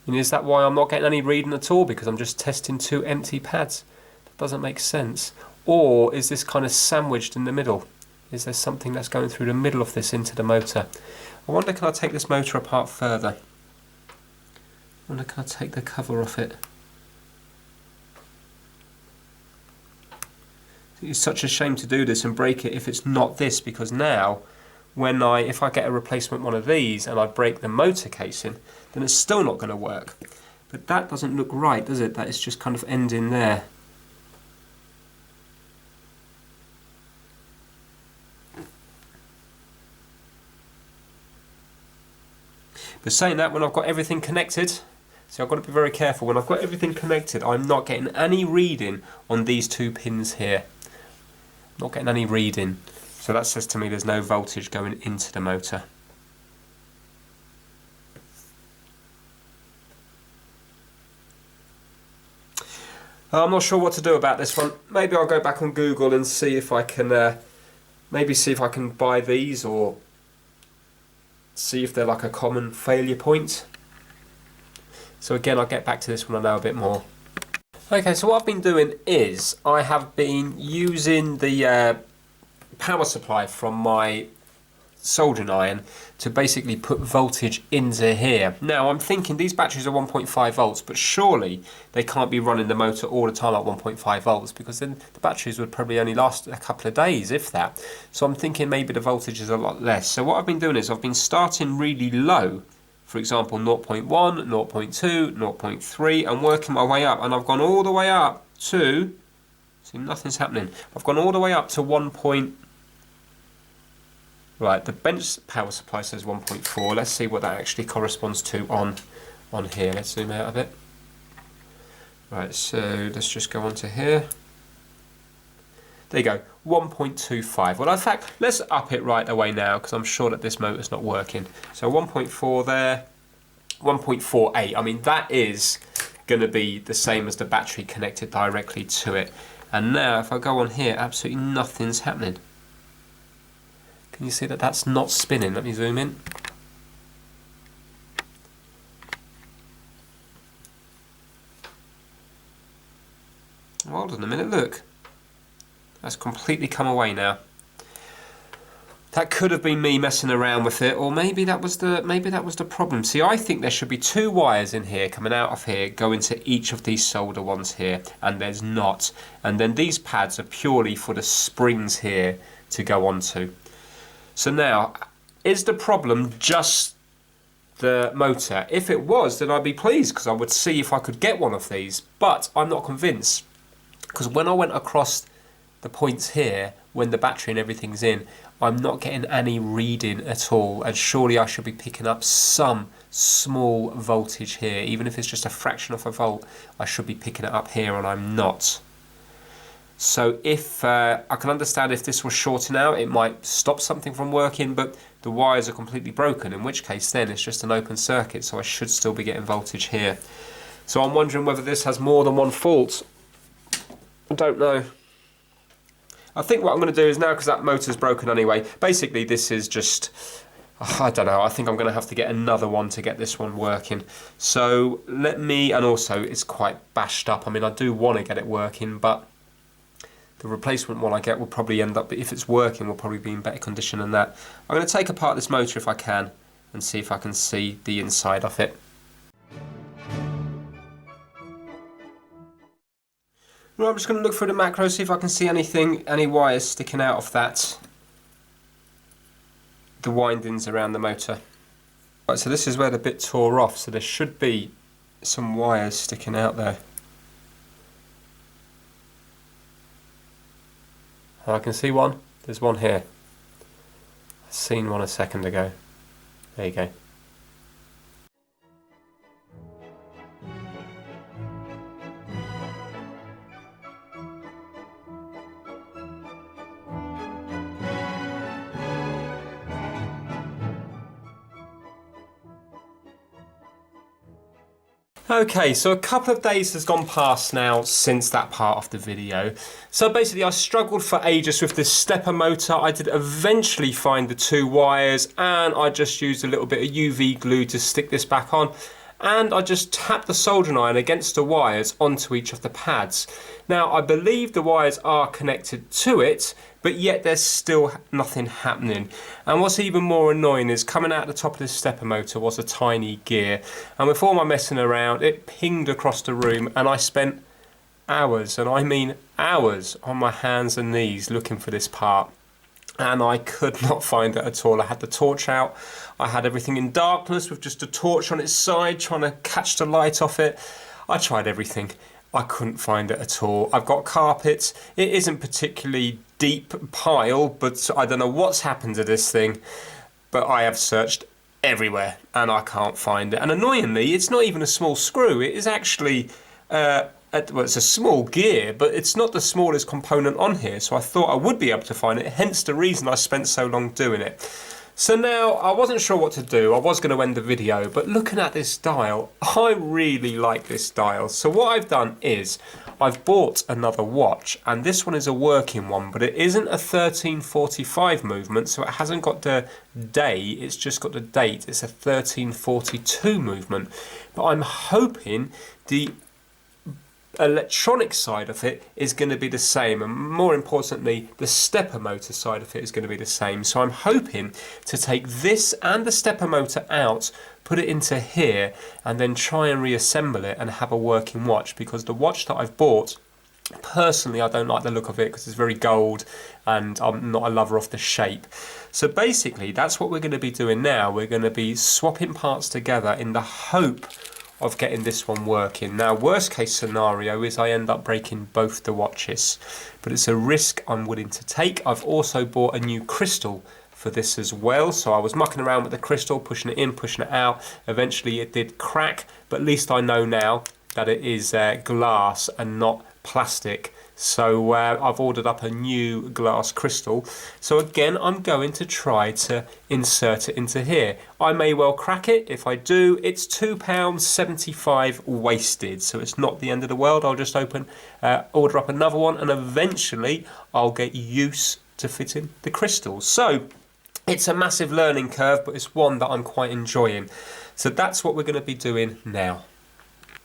And is that why I'm not getting any reading at all? Because I'm just testing two empty pads? That doesn't make sense. Or is this kind of sandwiched in the middle? Is there something that's going through the middle of this into the motor? I wonder, can I take this motor apart further? I wonder, can I take the cover off it? It's such a shame to do this and break it if it's not this, because now if I get a replacement one of these and I break the motor casing, then it's still not going to work. But that doesn't look right, does it? That is just kind of ending there. But saying that, when I've got everything connected, so I've got to be very careful. When I've got everything connected, I'm not getting any reading on these two pins here. Not getting any reading. So that says to me there's no voltage going into the motor. I'm not sure what to do about this one. Maybe I'll go back on Google and see if I can, maybe see if I can buy these, or see if they're like a common failure point. So again, I'll get back to this when I know a bit more. Okay, so what I've been doing is I have been using the power supply from my soldering iron to basically put voltage into here. Now I'm thinking these batteries are 1.5 volts, but surely they can't be running the motor all the time at 1.5 volts, because then the batteries would probably only last a couple of days, if that. So I'm thinking maybe the voltage is a lot less. So what I've been doing is I've been starting really low, for example 0.1, 0.2, 0.3, and working my way up, and I've gone all the way up to, see, nothing's happening. I've gone all the way up to 1. Right, the bench power supply says 1.4. Let's see what that actually corresponds to on here. Let's zoom out a bit. Right, so let's just go on to here. There you go, 1.25. Well, in fact, let's up it right away now, because I'm sure that this motor's not working. So 1.4 there, 1.48. I mean, that is going to be the same as the battery connected directly to it. And now, if I go on here, absolutely nothing's happening. Can you see that that's not spinning? Let me zoom in. Hold on a minute, look. That's completely come away now. That could have been me messing around with it, or maybe that was the problem. See, I think there should be 2 wires in here coming out of here, going to each of these solder ones here, and there's not. And then these pads are purely for the springs here to go onto. So now, is the problem just the motor? If it was, then I'd be pleased, because I would see if I could get one of these, but I'm not convinced, because when I went across the points here, when the battery and everything's in, I'm not getting any reading at all, and surely I should be picking up some small voltage here, even if it's just a fraction of a volt. I should be picking it up here, and I'm not. So if I can understand if this was shorting out, it might stop something from working, but the wires are completely broken, in which case then it's just an open circuit, so I should still be getting voltage here. So I'm wondering whether this has more than one fault. I don't know. I think what I'm going to do is now, because that motor's broken anyway, basically this is just, I don't know, I think I'm going to have to get another one to get this one working. So let me, and also it's quite bashed up. I mean, I do want to get it working, but the replacement one I get will probably end up, if it's working, will probably be in better condition than that. I'm going to take apart this motor if I can and see if I can see the inside of it. Well, I'm just going to look through the macro, see if I can see anything, any wires sticking out of that, the windings around the motor. Right, so this is where the bit tore off, so there should be some wires sticking out there. I can see one. There's one here. I've seen one a second ago. There you go. Okay, so a couple of days has gone past now since that part of the video. So basically I struggled for ages with this stepper motor. I did eventually find the 2 wires, and I just used a little bit of UV glue to stick this back on. And I just tapped the soldering iron against the wires onto each of the pads. Now I believe the wires are connected to it, but yet there's still nothing happening. And what's even more annoying is coming out the top of this stepper motor was a tiny gear. And with all my messing around, it pinged across the room, and I spent hours, and I mean hours, on my hands and knees looking for this part. And I could not find it at all. I had the torch out. I had everything in darkness with just a torch on its side, trying to catch the light off it. I tried everything. I couldn't find it at all. I've got carpets. It isn't particularly deep pile, but I don't know what's happened to this thing. But I have searched everywhere and I can't find it. And annoyingly, it's not even a small screw. It is actually well, it's a small gear, but it's not the smallest component on here, so I thought I would be able to find it, hence the reason I spent so long doing it. So now, I wasn't sure what to do. I was going to end the video, but looking at this dial, I really like this dial. So what I've done is, I've bought another watch, and this one is a working one, but it isn't a 1345 movement, so it hasn't got the day, it's just got the date. It's a 1342 movement. But I'm hoping the electronic side of it is going to be the same, and more importantly the stepper motor side of it is going to be the same. So I'm hoping to take this and the stepper motor out, put it into here, and then try and reassemble it and have a working watch, because the watch that I've bought, personally I don't like the look of it because it's very gold and I'm not a lover of the shape. So basically that's what we're going to be doing now. We're going to be swapping parts together in the hope of getting this one working. Now, worst case scenario is I end up breaking both the watches, but it's a risk I'm willing to take. I've also bought a new crystal for this as well, so I was mucking around with the crystal, pushing it in, pushing it out. Eventually it did crack, but at least I know now that it is glass and not plastic. So I've ordered up a new glass crystal. So again, I'm going to try to insert it into here. I may well crack it. If I do, it's £2.75 wasted. So it's not the end of the world. I'll just order up another one, and eventually I'll get used to fitting the crystals. So it's a massive learning curve, but it's one that I'm quite enjoying. So that's what we're going to be doing now.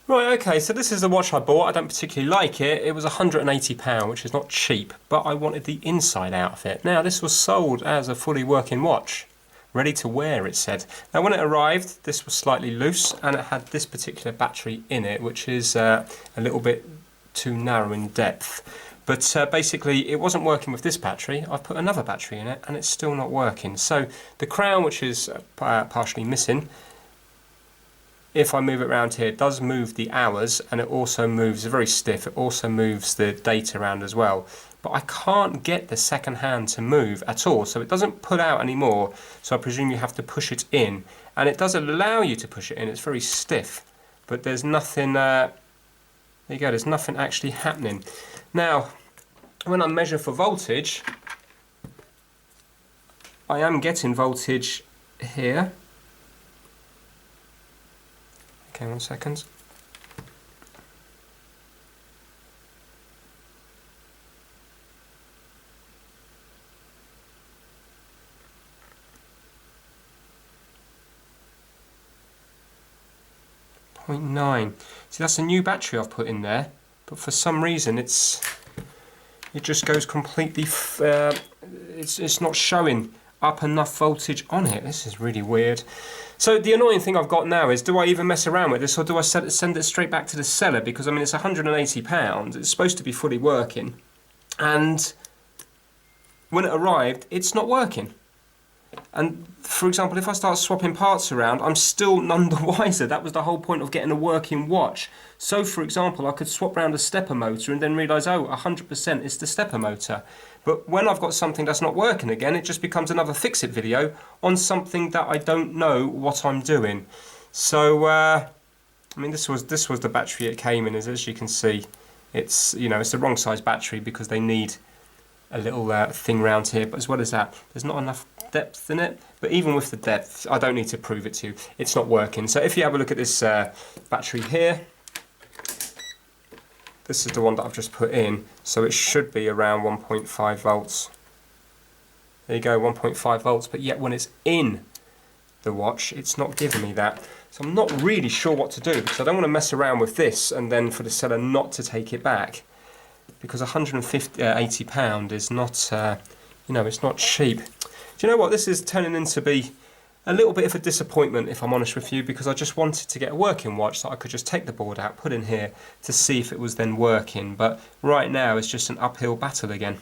Right, okay, so this is the watch I bought. I don't particularly like it. It was £180, which is not cheap, but I wanted the inside out of it. Now, this was sold as a fully working watch, ready to wear, it said. Now, when it arrived, this was slightly loose, and it had this particular battery in it, which is a little bit too narrow in depth. But basically, it wasn't working with this battery. I've put another battery in it, and it's still not working. So the crown, which is partially missing, if I move it around here, it does move the hours, and it also moves, very stiff, it also moves the date around as well. But I can't get the second hand to move at all, so it doesn't pull out anymore, so I presume you have to push it in. And it does allow you to push it in, it's very stiff, but there's nothing, there you go, there's nothing actually happening. Now, when I measure for voltage, I am getting voltage here. Okay, 1 second. .9. See, that's a new battery I've put in there, but for some reason it just goes completely. It's not showing up enough voltage on it. This is really weird. So the annoying thing I've got now is, do I even mess around with this, or do I send it straight back to the seller? Because I mean, it's £180. It's supposed to be fully working, and when it arrived, it's not working. And for example, if I start swapping parts around, I'm still none the wiser. That was the whole point of getting a working watch. So for example, I could swap around a stepper motor and then realise, oh, 100% it's the stepper motor. But when I've got something that's not working again, it just becomes another fix-it video on something that I don't know what I'm doing. So, I mean, this was the battery it came in, as you can see. It's, you know, it's the wrong size battery because they need a little thing round here. But as well as that, there's not enough depth in it. But even with the depth, I don't need to prove it to you, it's not working. So if you have a look at this battery here, this is the one that I've just put in, so it should be around 1.5 volts. There you go, 1.5 volts, but yet when it's in the watch, it's not giving me that. So I'm not really sure what to do, because I don't want to mess around with this and then for the seller not to take it back, because £180 is not, you know, it's not cheap. Do you know what, this is turning into be a little bit of a disappointment, if I'm honest with you, because I just wanted to get a working watch that I could just take the board out, put in here to see if it was then working. But right now it's just an uphill battle again.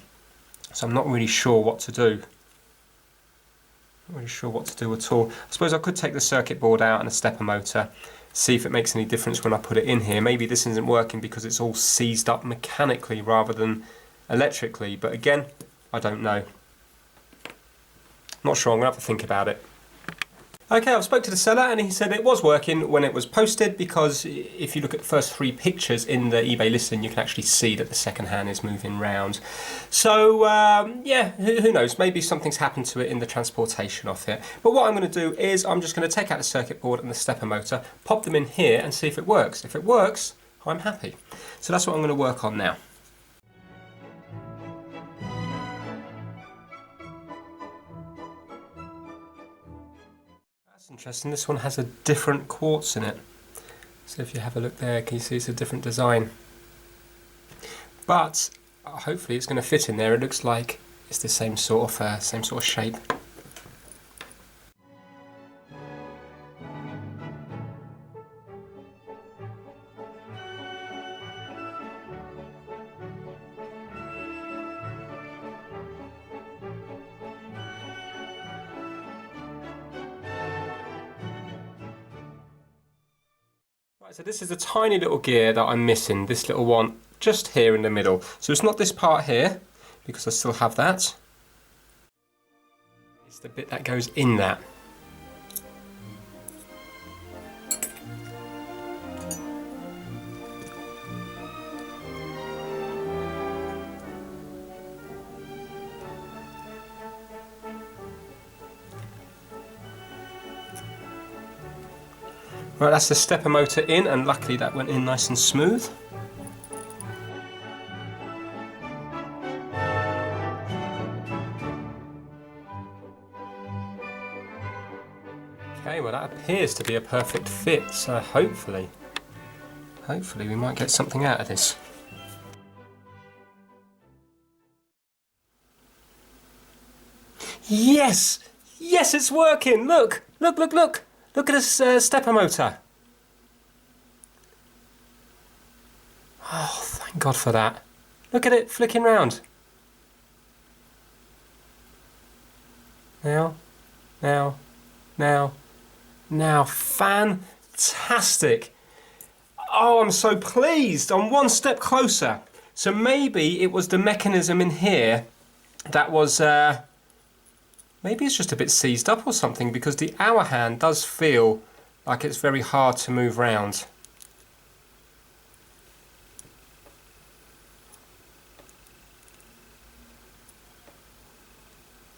So I'm not really sure what to do. Not really sure what to do at all. I suppose I could take the circuit board out and a stepper motor, see if it makes any difference when I put it in here. Maybe this isn't working because it's all seized up mechanically rather than electrically. But again, I don't know. Not sure, I'm going to have to think about it. Okay, I've spoke to the seller and he said it was working when it was posted, because if you look at the first 3 pictures in the eBay listing, you can actually see that the second hand is moving round. So yeah, who knows, maybe something's happened to it in the transportation of it. But what I'm going to do is I'm just going to take out the circuit board and the stepper motor, pop them in here and see if it works. If it works, I'm happy. So that's what I'm going to work on now. Interesting, this one has a different quartz in it. So if you have a look there, can you see it's a different design? but hopefully it's going to fit in there. It looks like it's the same sort of shape. Right, so this is a tiny little gear that I'm missing, this little one just here in the middle. So it's not this part here, because I still have that. It's the bit that goes in that. Right, that's the stepper motor in, and luckily that went in nice and smooth. Okay, well that appears to be a perfect fit, so hopefully we might get something out of this. Yes! Yes, it's working! Look! Look, look, look! Look at this stepper motor. Oh, thank God for that. Look at it flicking round. Now, now, now, now. Fantastic. Oh, I'm so pleased. I'm one step closer. So maybe it was the mechanism in here that was... maybe it's just a bit seized up or something, because the hour hand does feel like it's very hard to move round.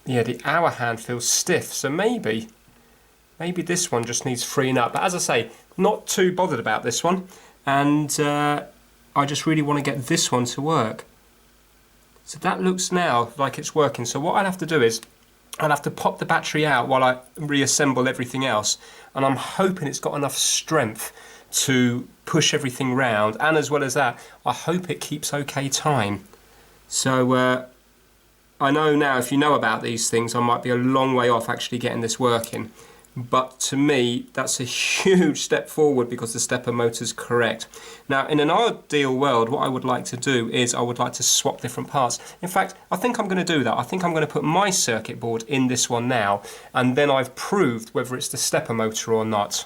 Yeah, the hour hand feels stiff, so maybe this one just needs freeing up. But as I say, not too bothered about this one, and I just really want to get this one to work. So that looks now like it's working. So what I'll have to do is I'll have to pop the battery out while I reassemble everything else, and I'm hoping it's got enough strength to push everything round, and as well as that, I hope it keeps okay time. So I know now, if you know about these things, I might be a long way off actually getting this working, but to me that's a huge step forward because the stepper motor's correct. Now in an ideal world, what I would like to do is I would like to swap different parts. In fact, I think I'm going to do that. I think I'm going to put my circuit board in this one now, and then I've proved whether it's the stepper motor or not.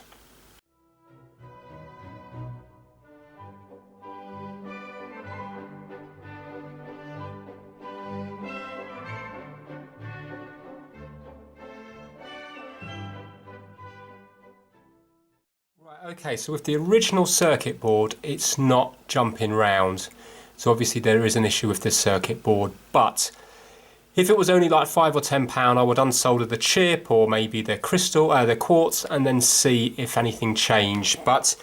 Okay, so with the original circuit board, it's not jumping round. So obviously there is an issue with this circuit board, but if it was only like £5 or £10, I would unsolder the chip or maybe the crystal, the quartz, and then see if anything changed. But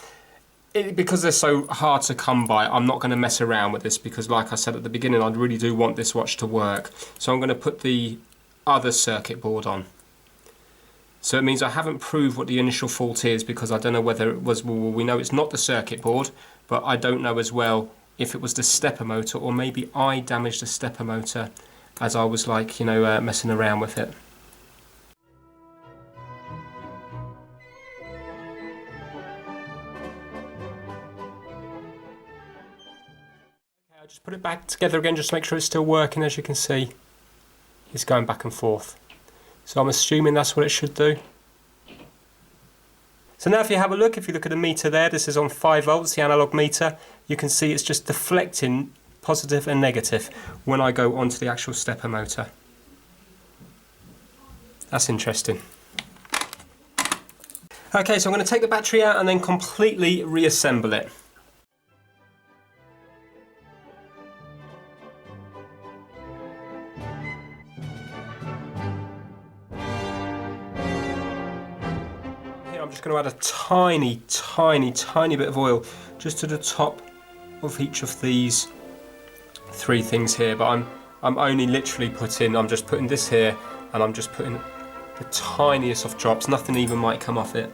because they're so hard to come by, I'm not going to mess around with this, because like I said at the beginning, I really do want this watch to work. So I'm going to put the other circuit board on. So it means I haven't proved what the initial fault is, because I don't know whether it was, well, we know it's not the circuit board, but I don't know as well if it was the stepper motor, or maybe I damaged the stepper motor as I was like, you know, messing around with it. Okay, I'll just put it back together again just to make sure it's still working. As you can see, it's going back and forth. So I'm assuming that's what it should do. So now if you have a look, if you look at the meter there, this is on 5 volts, the analog meter, you can see it's just deflecting positive and negative when I go onto the actual stepper motor. That's interesting. Okay, so I'm going to take the battery out and then completely reassemble it. I'm just going to add a tiny bit of oil just to the top of each of these 3 things here, but I'm only literally I'm just putting this here, and I'm just putting the tiniest of drops, nothing even might come off it.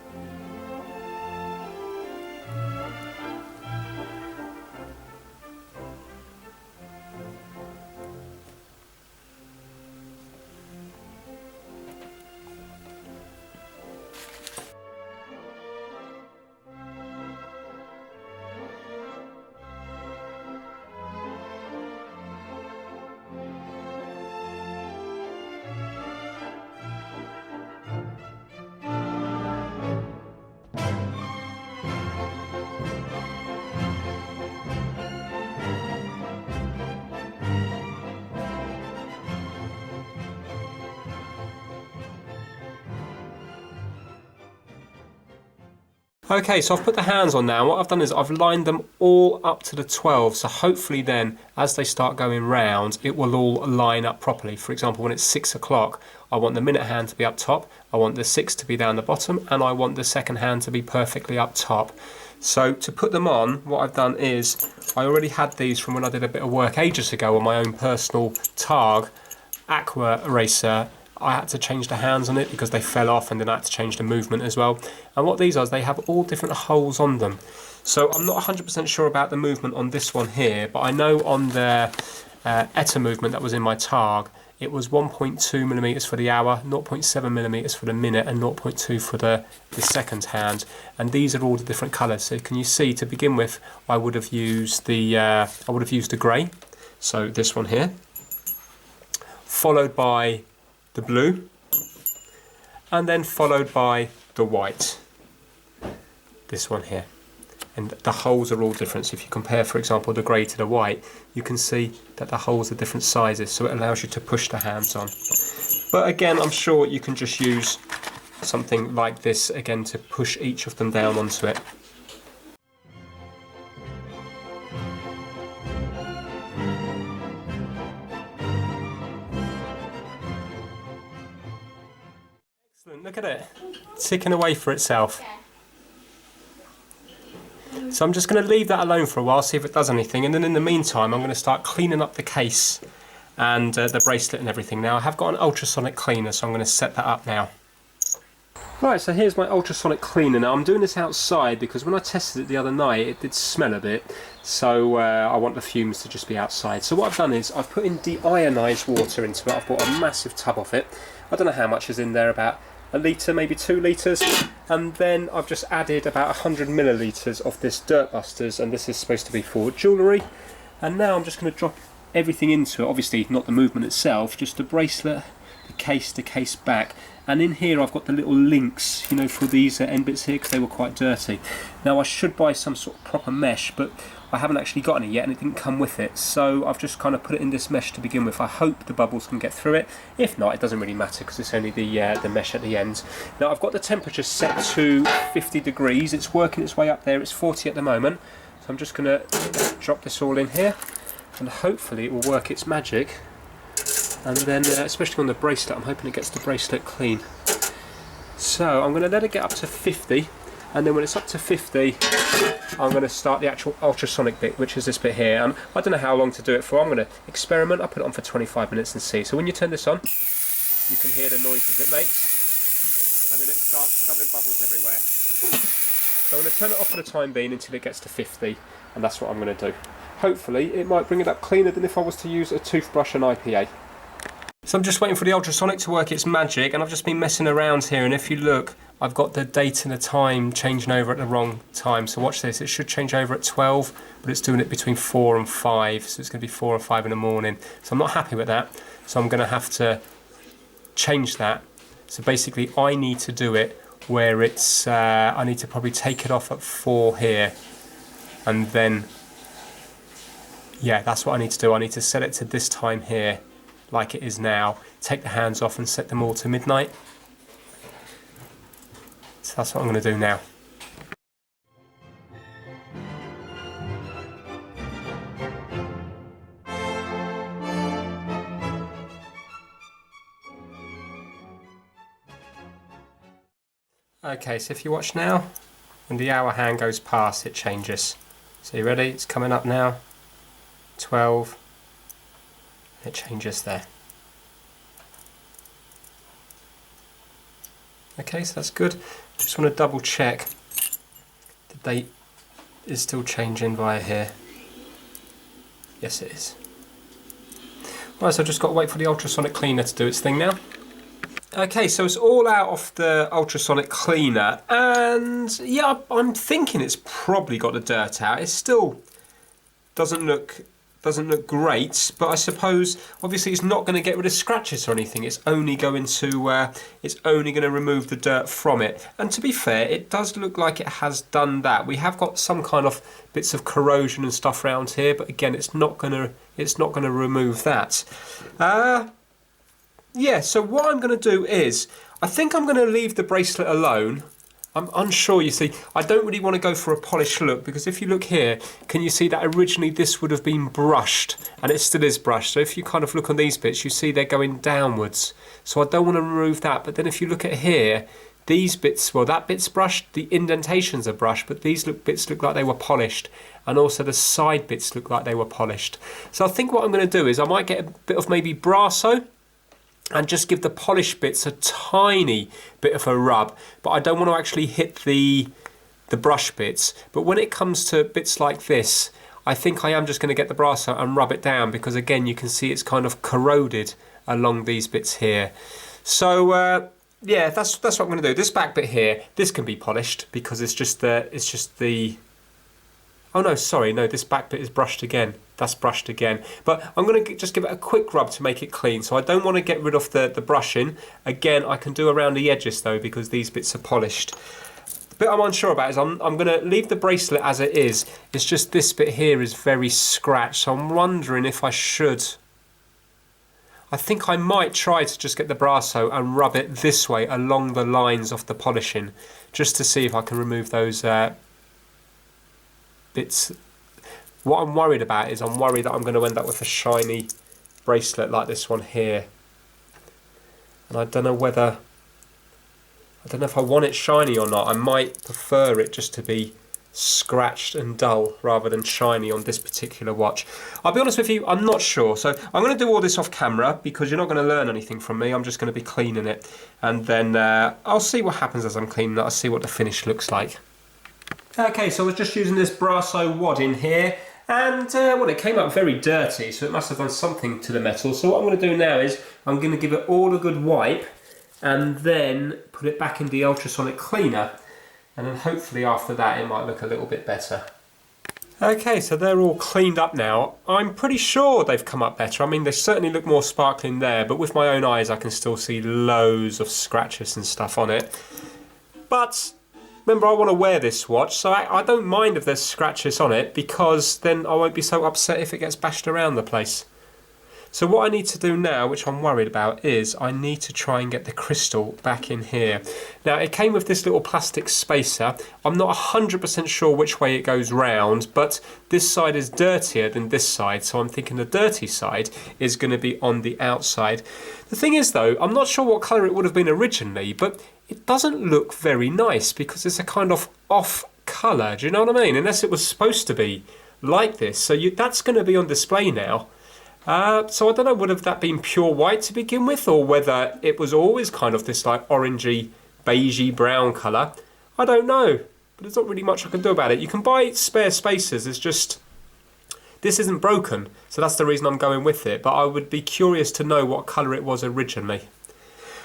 Okay, so I've put the hands on now. What I've done is I've lined them all up to the 12, so hopefully then as they start going round it will all line up properly. For example, when it's 6 o'clock, I want the minute hand to be up top, I want the 6 to be down the bottom, and I want the second hand to be perfectly up top. So to put them on, what I've done is I already had these from when I did a bit of work ages ago on my own personal Targ Aqua Racer. I had to change the hands on it because they fell off, and then I had to change the movement as well. And what these are is they have all different holes on them. So I'm not 100% sure about the movement on this one here, but I know on the ETA movement that was in my Targ, it was 1.2 millimeters for the hour, 0.7 millimeters for the minute, and 0.2 for the second hand. And these are all the different colours. So can you see, to begin with, I would have used the grey. So this one here, followed by the blue, and then followed by the white, this one here. And the holes are all different, so if you compare, for example, the grey to the white, you can see that the holes are different sizes, so it allows you to push the hands on. But again, I'm sure you can just use something like this again to push each of them down onto it. Excellent, look at it, ticking away for itself. So I'm just going to leave that alone for a while, see if it does anything, and then in the meantime I'm going to start cleaning up the case and the bracelet and everything. Now I have got an ultrasonic cleaner, so I'm going to set that up now. Right, so here's my ultrasonic cleaner. Now I'm doing this outside because when I tested it the other night it did smell a bit, so I want the fumes to just be outside. So what I've done is I've put in deionized water into it. I've bought a massive tub of it. I don't know how much is in there, about a litre, maybe 2 litres, and then I've just added about 100 millilitres of this Dirt Busters, and this is supposed to be for jewellery. And now I'm just going to drop everything into it, obviously not the movement itself, just the bracelet, the case back, and in here I've got the little links, you know, for these end bits here because they were quite dirty. Now I should buy some sort of proper mesh, but I haven't actually got any yet and it didn't come with it, so I've just kind of put it in this mesh to begin with. I hope the bubbles can get through it. If not, it doesn't really matter because it's only the mesh at the end. Now I've got the temperature set to 50 degrees. It's working its way up there. It's 40 at the moment, so I'm just going to drop this all in here and hopefully it will work its magic. And then especially on the bracelet, I'm hoping it gets the bracelet clean. So I'm going to let it get up to 50, and then when it's up to 50 I'm going to start the actual ultrasonic bit, which is this bit here. And I don't know how long to do it for. I'm going to experiment. I'll put it on for 25 minutes and see. So when you turn this on, you can hear the noises it makes, and then it starts shoving bubbles everywhere. So I'm going to turn it off for the time being until it gets to 50, and that's what I'm going to do. Hopefully it might bring it up cleaner than if I was to use a toothbrush and IPA. So I'm just waiting for the ultrasonic to work its magic, and I've just been messing around here, and if you look, I've got the date and the time changing over at the wrong time. So watch this, it should change over at 12, but it's doing it between 4 and 5, so it's going to be 4 or 5 in the morning. So I'm not happy with that, so I'm going to have to change that. So basically I need to do it where it's, I need to probably take it off at 4 here, and then, yeah, that's what I need to do. I need to set it to this time here, like it is now, take the hands off and set them all to midnight. So that's what I'm going to do now. Okay, so if you watch now, when the hour hand goes past, it changes. So you ready? It's coming up now. 12. It changes there. Okay, so that's good. Just want to double check the date is still changing via here. Yes, it is. Right, so I've just got to wait for the ultrasonic cleaner to do its thing now. Okay, so it's all out of the ultrasonic cleaner, and yeah, I'm thinking it's probably got the dirt out. It still doesn't look great, but I suppose obviously it's not going to get rid of scratches or anything. It's only going to remove the dirt from it. And to be fair, it does look like it has done that. We have got some kind of bits of corrosion and stuff around here, but again, it's not going to remove that. Yeah. So what I'm going to do is, I think I'm going to leave the bracelet alone I'm unsure, you see. I don't really want to go for a polished look, because if you look here, can you see that originally this would have been brushed, and it still is brushed. So if you kind of look on these bits, you see they're going downwards. So I don't want to remove that. But then if you look at here, these bits, well, that bit's brushed, the indentations are brushed, but these bits look like they were polished, and also the side bits look like they were polished. So I think what I'm going to do is I might get a bit of maybe Brasso and just give the polished bits a tiny bit of a rub, but I don't want to actually hit the brush bits. But when it comes to bits like this, I think I am just going to get the Brasso and rub it down, because again you can see it's kind of corroded along these bits here. So yeah, that's what I'm going to do. This back bit here, this can be polished because it's just the. Oh no, sorry, no, this back bit is brushed again. That's brushed again. But I'm going to just give it a quick rub to make it clean. So I don't want to get rid of the brushing. Again, I can do around the edges though, because these bits are polished. The bit I'm unsure about is I'm going to leave the bracelet as it is. It's just this bit here is very scratched. So I'm wondering if I should. I think I might try to just get the Brasso and rub it this way along the lines of the polishing, just to see if I can remove those bits. What I'm worried about is I'm worried that I'm going to end up with a shiny bracelet like this one here. And I don't know if I want it shiny or not. I might prefer it just to be scratched and dull rather than shiny on this particular watch. I'll be honest with you, I'm not sure. So I'm going to do all this off camera, because you're not going to learn anything from me. I'm just going to be cleaning it, and then I'll see what happens as I'm cleaning it. I'll see what the finish looks like. Okay, so I was just using this Brasso wad in here, and well, it came out very dirty, so it must have done something to the metal. So what I'm going to do now is I'm going to give it all a good wipe, and then put it back in the ultrasonic cleaner, and then hopefully after that it might look a little bit better. Okay, so they're all cleaned up now. I'm pretty sure they've come up better. I mean, they certainly look more sparkling there, but with my own eyes I can still see loads of scratches and stuff on it. But remember, I want to wear this watch, so I don't mind if there's scratches on it, because then I won't be so upset if it gets bashed around the place. So what I need to do now, which I'm worried about, is I need to try and get the crystal back in here. Now, it came with this little plastic spacer. I'm not 100% sure which way it goes round, but this side is dirtier than this side, so I'm thinking the dirty side is going to be on the outside. The thing is, though, I'm not sure what colour it would have been originally, but it doesn't look very nice, because it's a kind of off colour, do you know what I mean? Unless it was supposed to be like this. So that's going to be on display now. So I don't know, would have that been pure white to begin with, or whether it was always kind of this like orangey, beigey brown colour. I don't know, but there's not really much I can do about it. You can buy spare spacers, it's just, this isn't broken, so that's the reason I'm going with it, but I would be curious to know what colour it was originally.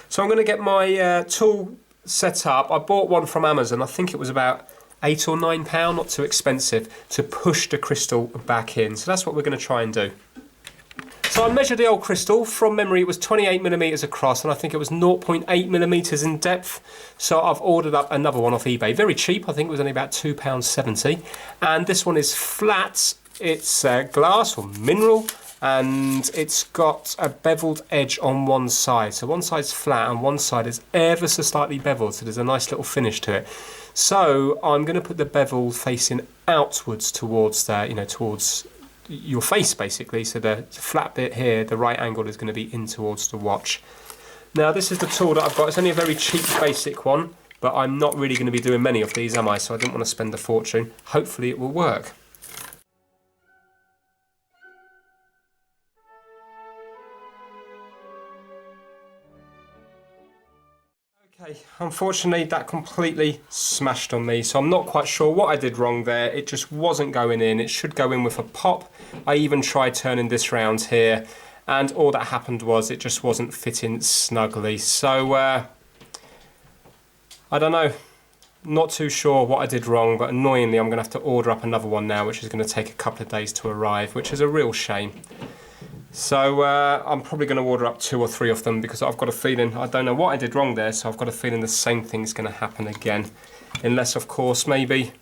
So I'm going to get my tool set up. I bought one from Amazon, I think it was about £8 or £9, not too expensive, to push the crystal back in. So that's what we're going to try and do. So I measured the old crystal. From memory it was 28mm across, and I think it was 0.8mm in depth. So I've ordered up another one off eBay. Very cheap, I think it was only about £2.70. And this one is flat, it's glass or mineral, and it's got a beveled edge on one side. So one side's flat and one side is ever so slightly beveled, so there's a nice little finish to it. So I'm going to put the bevel facing outwards towards towards your face basically. So the flat bit here, the right angle is going to be in towards the watch. Now this is the tool that I've got. It's only a very cheap basic one, but I'm not really going to be doing many of these, am I? So I didn't want to spend a fortune. Hopefully it will work. Okay, unfortunately that completely smashed on me, so I'm not quite sure what I did wrong there. It just wasn't going in. It should go in with a pop. I even tried turning this round here, and all that happened was it just wasn't fitting snugly. So I don't know, not too sure what I did wrong, but annoyingly I'm going to have to order up another one now, which is going to take a couple of days to arrive, which is a real shame. So I'm probably going to order up 2 or 3 of them, because I've got a feeling, I don't know what I did wrong there, so I've got a feeling the same thing's going to happen again. Unless, of course, maybe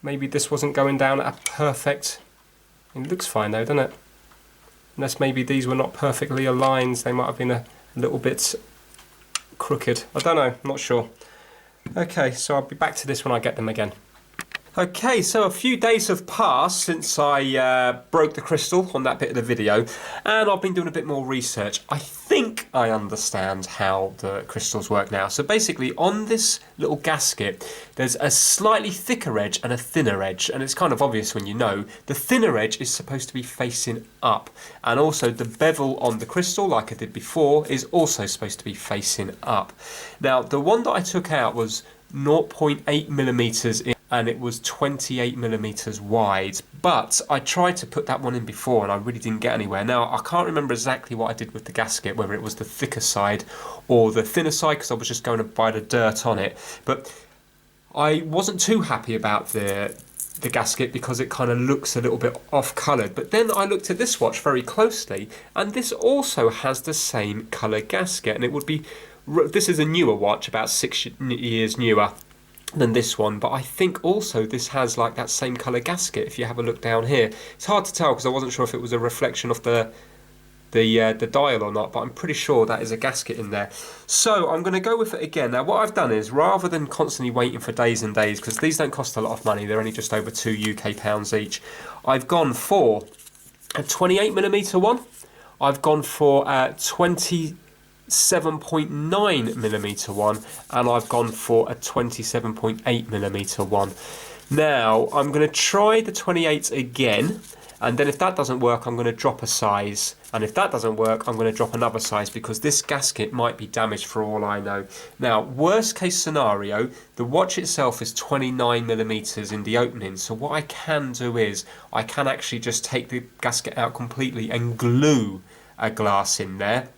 this wasn't going down at a perfect... It looks fine though, doesn't it? Unless maybe these were not perfectly aligned, they might have been a little bit crooked. I don't know, not sure. Okay, so I'll be back to this when I get them again. Okay, so a few days have passed since I broke the crystal on that bit of the video, and I've been doing a bit more research. I think I understand how the crystals work now. So basically, on this little gasket, there's a slightly thicker edge and a thinner edge, and it's kind of obvious when you know. The thinner edge is supposed to be facing up, and also the bevel on the crystal, like I did before, is also supposed to be facing up. Now, the one that I took out was 0.8 millimeters in, and it was 28 millimeters wide, but I tried to put that one in before and I really didn't get anywhere. Now I can't remember exactly what I did with the gasket, whether it was the thicker side or the thinner side, because I was just going to buy the dirt on it, but I wasn't too happy about the gasket because it kind of looks a little bit off coloured. But then I looked at this watch very closely, and this also has the same colour gasket, and it would be, this is a newer watch, about 6 years newer than this one, but I think also this has like that same colour gasket. If you have a look down here, it's hard to tell because I wasn't sure if it was a reflection of the dial or not, but I'm pretty sure that is a gasket in there. So I'm going to go with it again. Now what I've done is, rather than constantly waiting for days and days, because these don't cost a lot of money, they're only just over £2 UK each, I've gone for a 28mm one, I've gone for a 27.9mm one, and I've gone for a 27.8mm one. Now I'm going to try the 28 again, and then if that doesn't work, I'm going to drop a size, and if that doesn't work, I'm going to drop another size, because this gasket might be damaged for all I know. Now, worst case scenario, the watch itself is 29mm in the opening, so what I can do is I can actually just take the gasket out completely and glue a glass in there.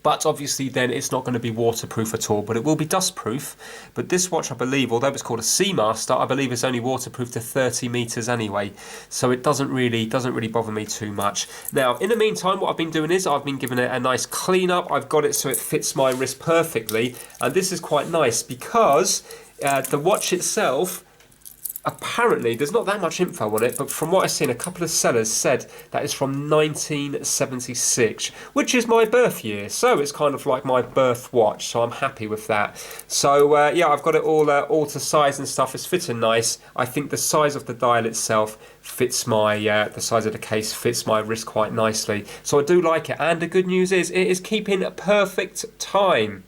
But obviously then it's not going to be waterproof at all, but it will be dustproof. But this watch, I believe, although it's called a Seamaster, I believe it's only waterproof to 30 meters anyway, so it doesn't really bother me too much. Now, in the meantime, what I've been doing is I've been giving it a nice clean up. I've got it so it fits my wrist perfectly, and this is quite nice because the watch itself, apparently, there's not that much info on it, but from what I've seen, a couple of sellers said that it's from 1976, which is my birth year, so it's kind of like my birth watch, so I'm happy with that. So yeah, I've got it all to size and stuff. It's fitting nice. I think the size of the dial itself fits my, the size of the case fits my wrist quite nicely, so I do like it. And the good news is it is keeping perfect time.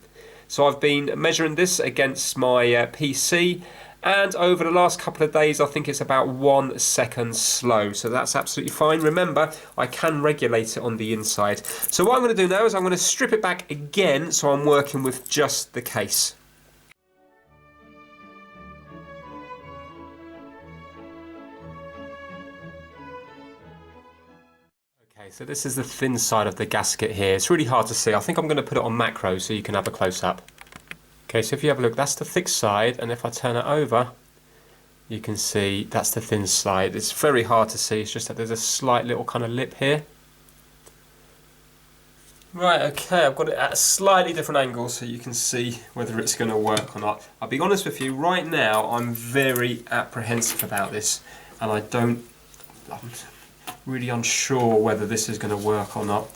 So I've been measuring this against my PC, and over the last couple of days I think it's about 1 second slow, so that's absolutely fine. Remember, I can regulate it on the inside. So what I'm going to do now is I'm going to strip it back again, so I'm working with just the case. Okay, so this is the thin side of the gasket here. It's really hard to see. I think I'm going to put it on macro so you can have a close-up. Okay, so if you have a look, that's the thick side, and if I turn it over, you can see that's the thin side. It's very hard to see, it's just that there's a slight little kind of lip here. Right, okay, I've got it at a slightly different angle so you can see whether it's going to work or not. I'll be honest with you, right now I'm very apprehensive about this, and I'm really unsure whether this is going to work or not.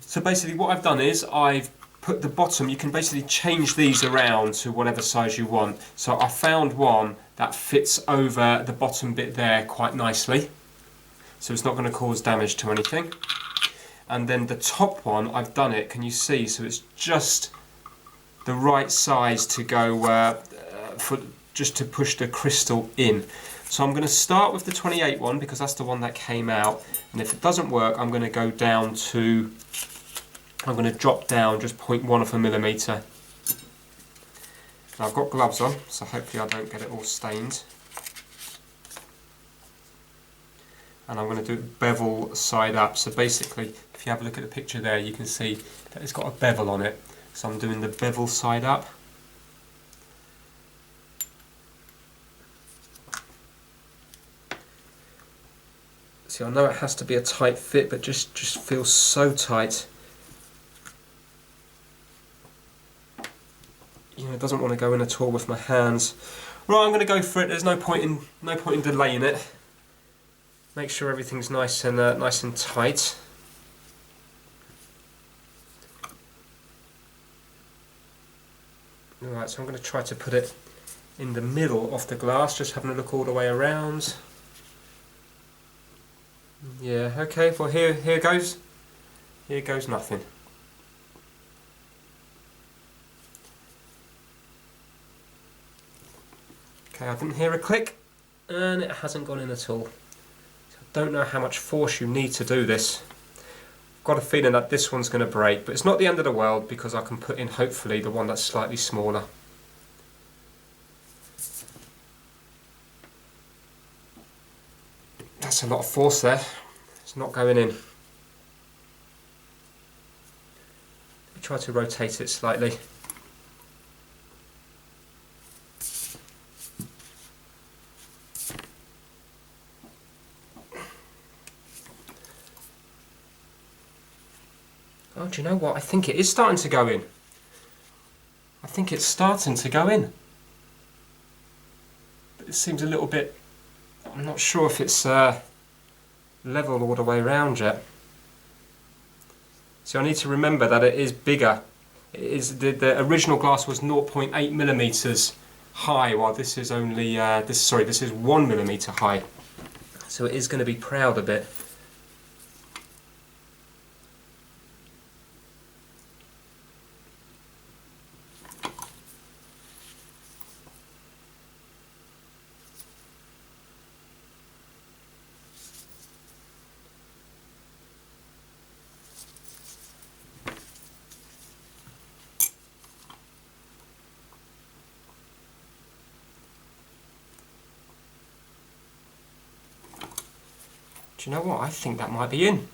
So basically what I've done is I've put the bottom, you can basically change these around to whatever size you want. So I found one that fits over the bottom bit there quite nicely, so it's not going to cause damage to anything. And then the top one, I've done it, can you see? So it's just the right size to go just to push the crystal in. So I'm going to start with the 28 one because that's the one that came out, and if it doesn't work I'm going to go down to, I'm going to drop down just 0.1 of a millimetre. Now I've got gloves on, so hopefully I don't get it all stained. And I'm going to do it bevel side up. So basically, if you have a look at the picture there, you can see that it's got a bevel on it. So I'm doing the bevel side up. See, I know it has to be a tight fit, but just feels so tight. You know, it doesn't want to go in at all with my hands. Right, I'm going to go for it. There's no point in delaying it. Make sure everything's nice and tight. Alright, so I'm going to try to put it in the middle of the glass, just having a look all the way around. Yeah, okay, well here goes. Here goes nothing. Okay, I didn't hear a click, and it hasn't gone in at all. So I don't know how much force you need to do this. I've got a feeling that this one's going to break, but it's not the end of the world because I can put in hopefully the one that's slightly smaller. That's a lot of force there. It's not going in. Try to rotate it slightly. Oh, do you know what? I think it is starting to go in. I think it's starting to go in. But it seems a little bit... I'm not sure if it's level all the way around yet. So I need to remember that it is bigger. It is the original glass was 0.8 millimeters high, while this is only this is 1 millimeter high. So it is going to be proud a bit. Do you know what? I think that might be in.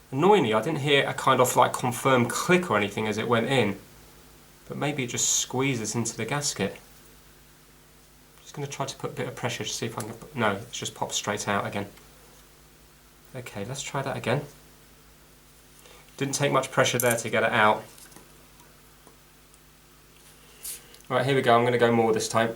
Annoyingly, I didn't hear a kind of like confirmed click or anything as it went in, but maybe it just squeezes into the gasket. I'm just going to try to put a bit of pressure to see if I can... No, it just pops straight out again. Okay, let's try that again. Didn't take much pressure there to get it out. Right, here we go. I'm going to go more this time.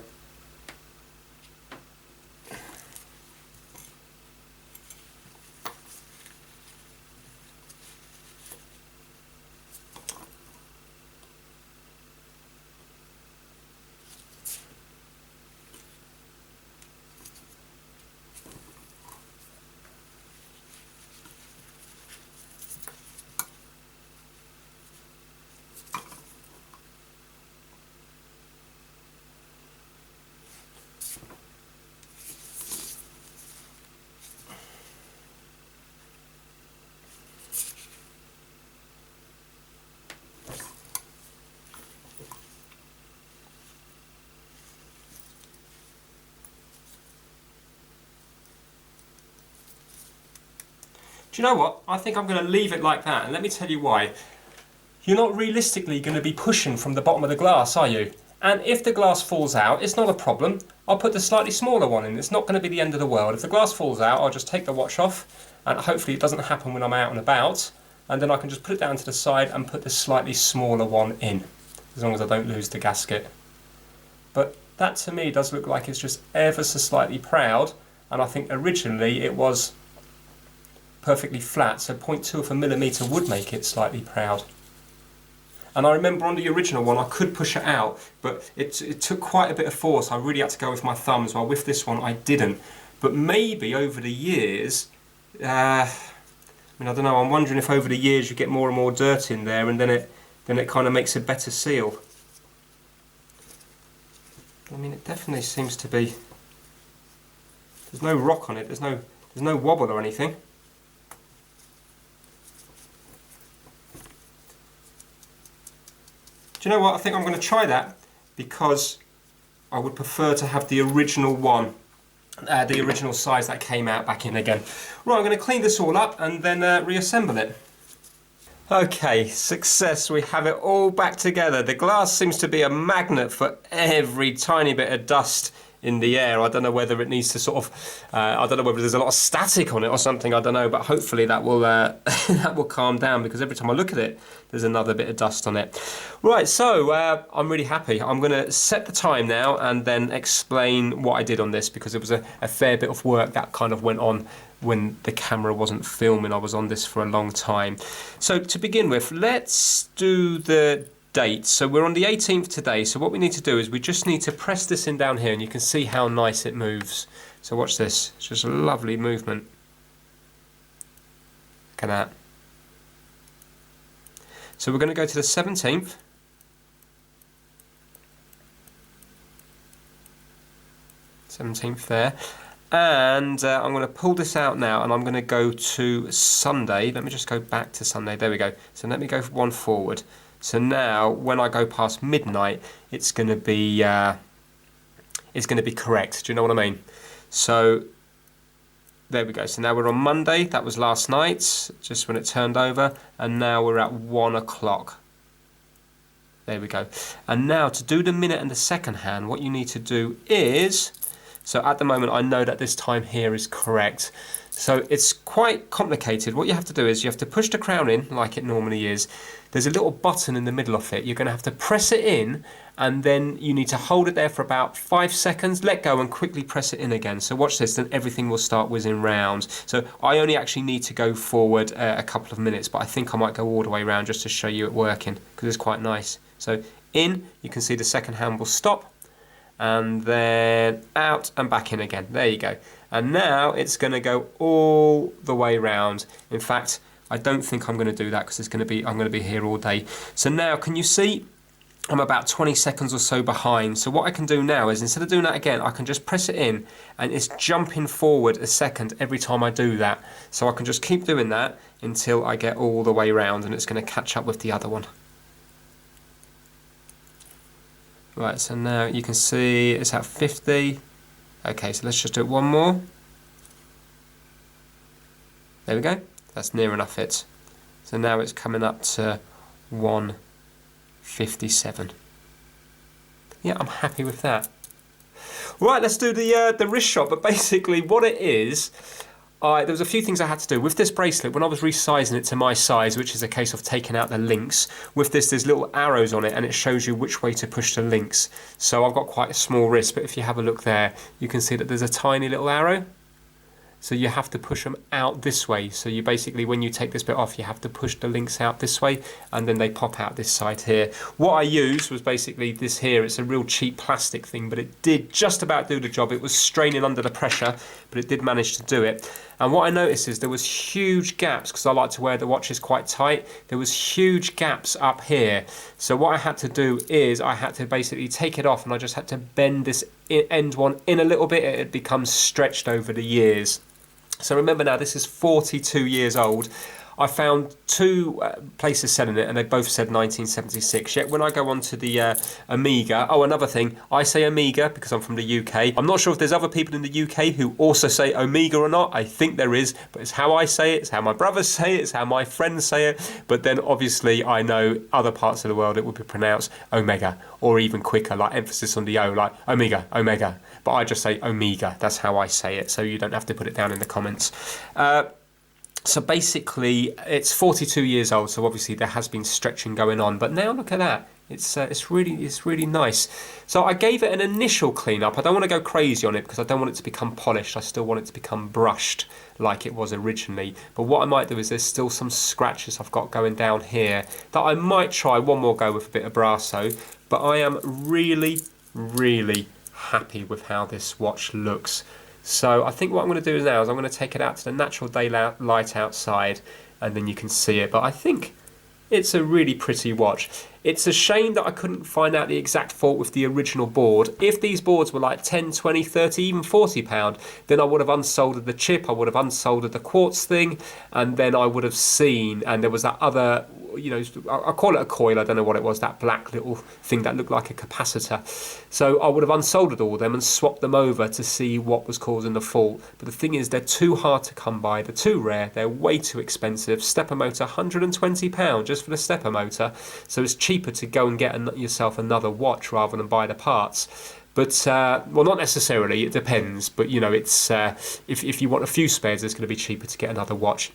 Do you know what? I think I'm going to leave it like that, and let me tell you why. You're not realistically going to be pushing from the bottom of the glass, are you? And if the glass falls out, it's not a problem. I'll put the slightly smaller one in. It's not going to be the end of the world. If the glass falls out, I'll just take the watch off, and hopefully it doesn't happen when I'm out and about, and then I can just put it down to the side and put the slightly smaller one in, as long as I don't lose the gasket. But that to me does look like it's just ever so slightly proud, and I think originally it was perfectly flat, so 0.2 of a millimetre would make it slightly proud. And I remember on the original one I could push it out, but it took quite a bit of force. I really had to go with my thumbs, while with this one I didn't. But maybe over the years, I don't know, I'm wondering if over the years you get more and more dirt in there, and then it kind of makes a better seal. I mean, it definitely seems to be... There's no rock on it, there's no wobble or anything. Do you know what? I think I'm going to try that, because I would prefer to have the original one, the original size that came out back in again. Right, I'm going to clean this all up and then reassemble it. Okay, success. We have it all back together. The glass seems to be a magnet for every tiny bit of dust in the air. I don't know whether it needs to sort of, I don't know whether there's a lot of static on it or something, I don't know, but hopefully that will that will calm down, because every time I look at it, there's another bit of dust on it. Right, so I'm really happy. I'm going to set the time now and then explain what I did on this, because it was a fair bit of work that kind of went on when the camera wasn't filming. I was on this for a long time. So to begin with, let's do the date. So we're on the 18th today, so what we need to do is we just need to press this in down here, and you can see how nice it moves. So watch this, it's just a lovely movement. Look at that. So we're going to go to the 17th. There, and I'm going to pull this out now, and I'm going to go to Sunday. Let me just go back to Sunday. There we go. So let me go one forward. So now, when I go past midnight, it's going to be correct. Do you know what I mean? So there we go. So now we're on Monday. That was last night, just when it turned over, and now we're at 1 o'clock. There we go. And now to do the minute and the second hand, what you need to do is, so at the moment I know that this time here is correct. So it's quite complicated. What you have to do is you have to push the crown in like it normally is. There's a little button in the middle of it. You're going to have to press it in, and then you need to hold it there for about 5 seconds, let go, and quickly press it in again. So watch this, then everything will start whizzing round. So I only actually need to go forward a couple of minutes, but I think I might go all the way around just to show you it working, because it's quite nice. So in, you can see the second hand will stop, and then out and back in again. There you go. And now it's going to go all the way round. In fact, I don't think I'm going to do that, because I'm going to be here all day. So now, can you see? I'm about 20 seconds or so behind. So what I can do now is, instead of doing that again, I can just press it in, and it's jumping forward a second every time I do that. So I can just keep doing that until I get all the way round, and it's going to catch up with the other one. Right, so now you can see it's at 50. Okay, so let's just do it one more. There we go. That's near enough it. So now it's coming up to 1:57. Yeah, I'm happy with that. Right, let's do the wrist shot. But basically what it is, there was a few things I had to do. With this bracelet, when I was resizing it to my size, which is a case of taking out the links, with this there's little arrows on it, and it shows you which way to push the links. So I've got quite a small wrist, but if you have a look there, you can see that there's a tiny little arrow. So you have to push them out this way. So you basically, when you take this bit off, you have to push the links out this way, and then they pop out this side here. What I used was basically this here. It's a real cheap plastic thing, but it did just about do the job. It was straining under the pressure, but it did manage to do it. And what I noticed is there was huge gaps, because I like to wear the watches quite tight. There was huge gaps up here. So what I had to do is I had to basically take it off, and I just had to bend this end one in a little bit. It had become stretched over the years. So remember now, this is 42 years old. I found two places selling it, and they both said 1976. Yet when I go on to the Omega, oh, another thing, I say Omega because I'm from the UK. I'm not sure if there's other people in the UK who also say Omega or not. I think there is, but it's how I say it, it's how my brothers say it, it's how my friends say it. But then obviously I know other parts of the world it would be pronounced Omega, or even quicker, like emphasis on the O, like Omega, Omega. But I just say Omega, that's how I say it, so you don't have to put it down in the comments. So basically, it's 42 years old, so obviously there has been stretching going on. But now look at that. It's really nice. So I gave it an initial clean-up. I don't want to go crazy on it because I don't want it to become polished. I still want it to become brushed like it was originally. But what I might do is there's still some scratches I've got going down here that I might try one more go with a bit of Brasso. But I am really happy with how this watch looks. So I think what I'm going to do now is I'm going to take it out to the natural daylight outside, and then you can see it. But I think it's a really pretty watch. It's a shame that I couldn't find out the exact fault with the original board. If these boards were like 10, 20, 30, even £40, then I would have unsoldered the chip, I would have unsoldered the quartz thing, and then I would have seen, and there was that other, you know, I call it a coil, I don't know what it was, that black little thing that looked like a capacitor. So I would have unsoldered all of them and swapped them over to see what was causing the fault. But the thing is, they're too hard to come by, they're too rare, they're way too expensive. Stepper motor, £120 just for the stepper motor. So it's cheaper to go and get yourself another watch rather than buy the parts. But, well, not necessarily, it depends. But, you know, it's if you want a few spares, it's going to be cheaper to get another watch.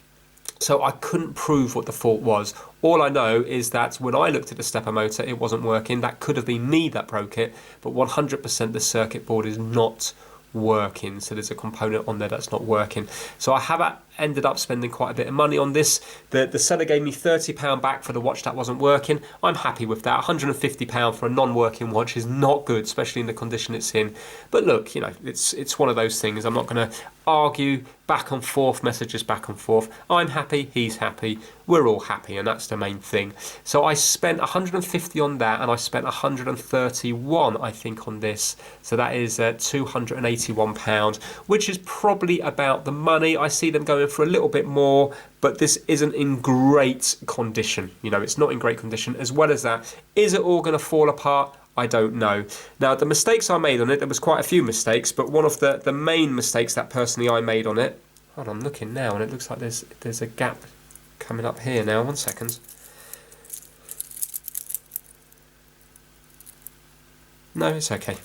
So I couldn't prove what the fault was. All I know is that when I looked at the stepper motor, it wasn't working. That could have been me that broke it, but 100% the circuit board is not working. So there's a component on there that's not working. So I have ended up spending quite a bit of money on this. The seller gave me £30 back for the watch that wasn't working. I'm happy with that. £150 for a non-working watch is not good, especially in the condition it's in. But look, you know, it's one of those things. I'm not going to argue back and forth, messages back and forth. I'm happy, he's happy, we're all happy, and that's the main thing. So I spent 150 on that, and I spent 131, I think, on this. So that is £281, which is probably about the money. I see them going for a little bit more, but this isn't in great condition. You know, it's not in great condition. As well as that, is it all going to fall apart? I don't know. Now, the mistakes I made on it, there was quite a few mistakes, but one of the main mistakes that personally I made on it, hold on, I'm looking now, and it looks like there's a gap coming up here now. 1 second. No, it's okay.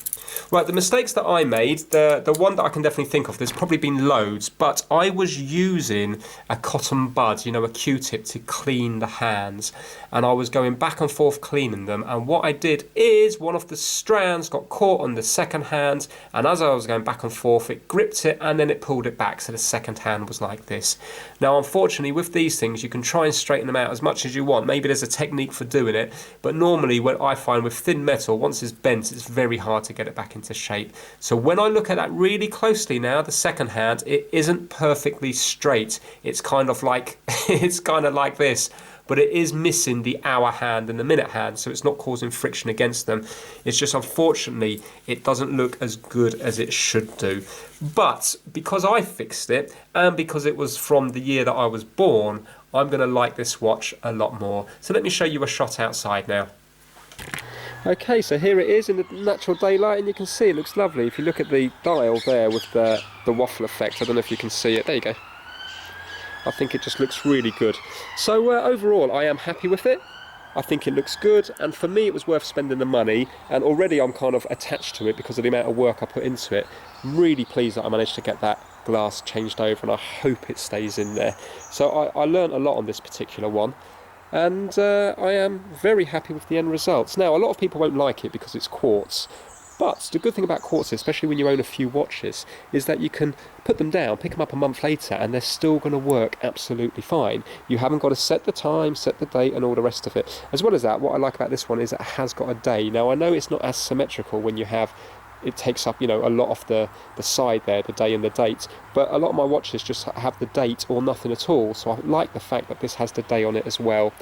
Right, the mistakes that I made, the one that I can definitely think of, there's probably been loads, but I was using a cotton bud, you know, a Q-tip to clean the hands, and I was going back and forth cleaning them, and what I did is one of the strands got caught on the second hand, and as I was going back and forth, it gripped it and then it pulled it back, so the second hand was like this. Now, unfortunately, with these things, you can try and straighten them out as much as you want. Maybe there's a technique for doing it, but normally what I find with thin metal, once it's bent, it's very hard to get it back into shape. So when I look at that really closely now, the second hand, it isn't perfectly straight. It's kind of like it's kind of like this, but it is missing the hour hand and the minute hand, so it's not causing friction against them. It's just, unfortunately, it doesn't look as good as it should do. But because I fixed it, and because it was from the year that I was born, I'm going to like this watch a lot more. So let me show you a shot outside now. Okay, so here it is in the natural daylight, and you can see it looks lovely. If you look at the dial there with the waffle effect, I don't know if you can see it. There you go. I think it just looks really good. So overall, I am happy with it. I think it looks good, and for me it was worth spending the money, and already I'm kind of attached to it because of the amount of work I put into it. I'm really pleased that I managed to get that glass changed over, and I hope it stays in there. So I learned a lot on this particular one, and I am very happy with the end results. Now, a lot of people won't like it because it's quartz, but the good thing about quartz, especially when you own a few watches, is that you can put them down, pick them up a month later, and they're still going to work absolutely fine. You haven't got to set the time, set the date, and all the rest of it. As well as that, what I like about this one is it has got a day. Now, I know it's not as symmetrical when you have, it takes up, you know, a lot of the side there, the day and the date, but a lot of my watches just have the date or nothing at all, so I like the fact that this has the day on it as well.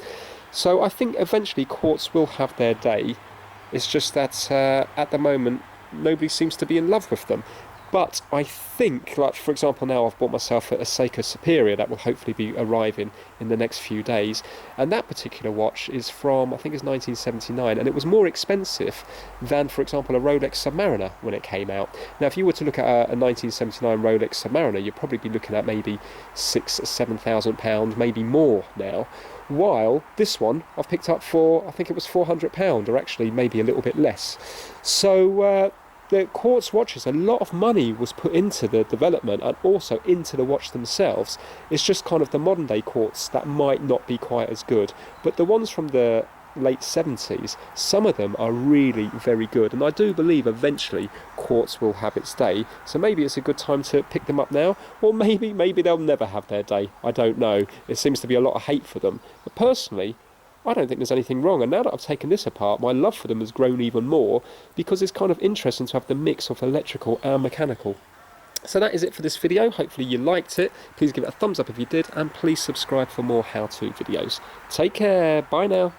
So I think eventually quartz will have their day. It's just that at the moment nobody seems to be in love with them. But I think, like for example, now I've bought myself a Seiko Superior that will hopefully be arriving in the next few days, and that particular watch is from, I think it's 1979, and it was more expensive than, for example, a Rolex Submariner when it came out. Now, if you were to look at a 1979 Rolex Submariner, you'd probably be looking at maybe £6,000–7,000, maybe more now. While this one I've picked up for, I think it was £400, or actually maybe a little bit less. So the quartz watches, a lot of money was put into the development and also into the watch themselves. It's just kind of the modern day quartz that might not be quite as good, but the ones from the late 70s, some of them are really very good, and I do believe eventually quartz will have its day. So maybe it's a good time to pick them up now, or maybe they'll never have their day. I don't know. It seems to be a lot of hate for them, but personally I don't think there's anything wrong, and now that I've taken this apart, my love for them has grown even more, because it's kind of interesting to have the mix of electrical and mechanical. So that is it for this video. Hopefully you liked it. Please give it a thumbs up if you did, and please subscribe for more how-to videos. Take care. Bye now.